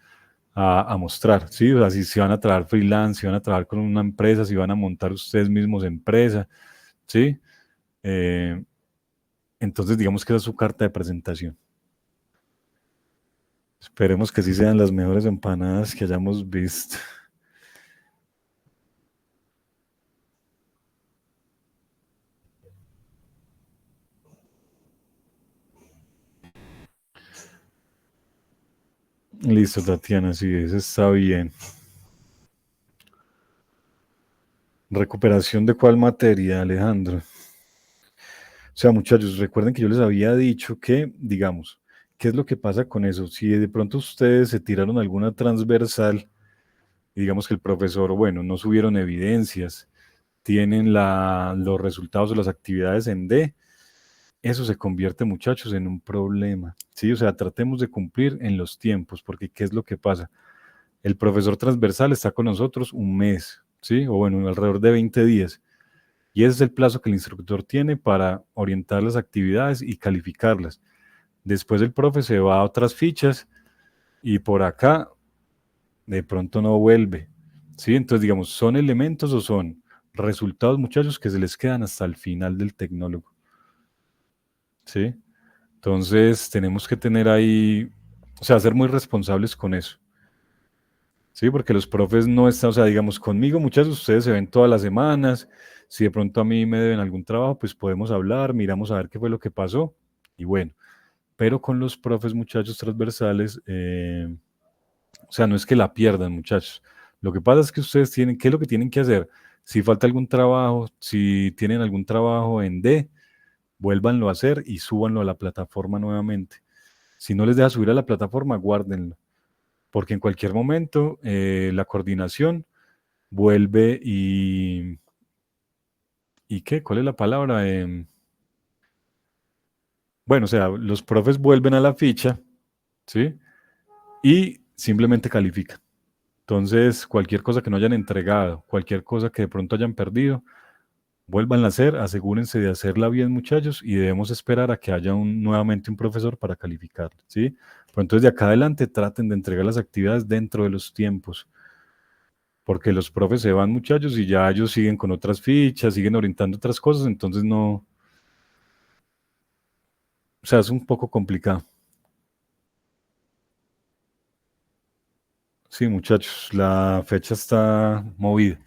a mostrar, ¿sí? O sea, si van a trabajar freelance, si van a trabajar con una empresa, si van a montar ustedes mismos empresa, ¿sí? Eh, entonces digamos que esa es su carta de presentación. Esperemos que sí sean las mejores empanadas que hayamos visto. Listo, Tatiana, sí, eso está bien. ¿Recuperación de cuál materia, Alejandro? O sea, muchachos, recuerden que yo les había dicho que, digamos, ¿qué es lo que pasa con eso? Si de pronto ustedes se tiraron alguna transversal y digamos que el profesor, bueno, no subieron evidencias, tienen los resultados o las actividades en D, eso se convierte, muchachos, en un problema. Sí, o sea, tratemos de cumplir en los tiempos, porque ¿qué es lo que pasa? El profesor transversal está con nosotros un mes, ¿sí? O bueno, alrededor de 20 días. Y ese es el plazo que el instructor tiene para orientar las actividades y calificarlas. Después el profe se va a otras fichas y por acá de pronto no vuelve. ¿Sí? Entonces, digamos, ¿son elementos o son resultados, muchachos, que se les quedan hasta el final del tecnólogo? ¿Sí? Entonces, tenemos que tener ahí, o sea, ser muy responsables con eso. Sí, porque los profes no están, o sea, digamos, conmigo muchas de ustedes se ven todas las semanas. Si de pronto a mí me deben algún trabajo, pues podemos hablar, miramos a ver qué fue lo que pasó. Y bueno, pero con los profes, muchachos transversales, o sea, no es que la pierdan, muchachos. Lo que pasa es que ustedes tienen, ¿qué es lo que tienen que hacer? Si falta algún trabajo, si tienen algún trabajo en D, vuélvanlo a hacer y súbanlo a la plataforma nuevamente. Si no les deja subir a la plataforma, guárdenlo, porque en cualquier momento la coordinación vuelve ¿y qué? ¿Cuál es la palabra? Bueno, o sea, los profes vuelven a la ficha, ¿sí? Y simplemente califican. Entonces, cualquier cosa que no hayan entregado, cualquier cosa que de pronto hayan perdido, vuelvan a hacer, asegúrense de hacerla bien, muchachos, y debemos esperar a que haya nuevamente un profesor para calificar, ¿sí? Pero entonces de acá adelante traten de entregar las actividades dentro de los tiempos, porque los profes se van, muchachos, y ya ellos siguen con otras fichas, siguen orientando otras cosas, entonces no, o sea, es un poco complicado. Sí, muchachos, la fecha está movida.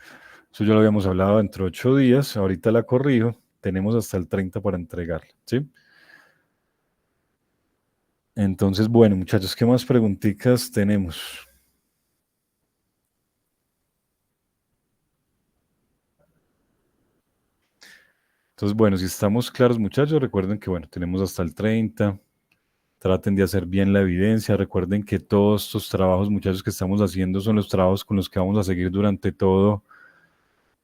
Eso ya lo habíamos hablado dentro de 8 días. Ahorita la corrijo. Tenemos hasta el 30 para entregarla, ¿sí? Entonces, bueno, muchachos, ¿qué más preguntitas tenemos? Entonces, bueno, si estamos claros, muchachos, recuerden que, bueno, tenemos hasta el 30. Traten de hacer bien la evidencia. Recuerden que todos estos trabajos, muchachos, que estamos haciendo son los trabajos con los que vamos a seguir durante todo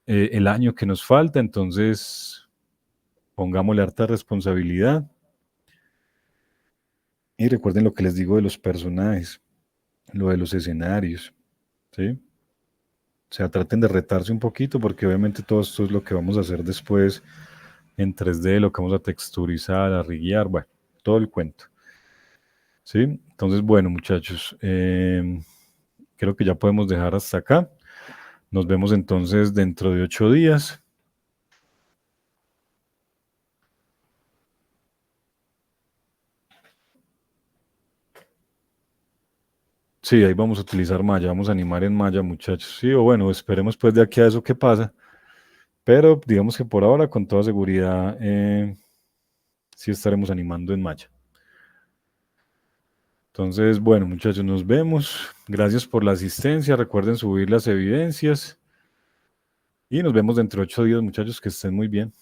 el año que nos falta. Entonces, pongámosle harta responsabilidad. Y recuerden lo que les digo de los personajes, lo de los escenarios, ¿sí? O sea, traten de retarse un poquito porque obviamente todo esto es lo que vamos a hacer después en 3D, lo que vamos a texturizar, a riguear, bueno, todo el cuento, ¿sí? Entonces, bueno, muchachos, creo que ya podemos dejar hasta acá. Nos vemos entonces dentro de 8 días. Sí, ahí vamos a utilizar Maya, vamos a animar en Maya, muchachos. Sí, o bueno, esperemos pues de aquí a eso que pasa. Pero digamos que por ahora, con toda seguridad, sí estaremos animando en Maya. Entonces, bueno, muchachos, nos vemos. Gracias por la asistencia. Recuerden subir las evidencias. Y nos vemos dentro de 8 días, muchachos, que estén muy bien.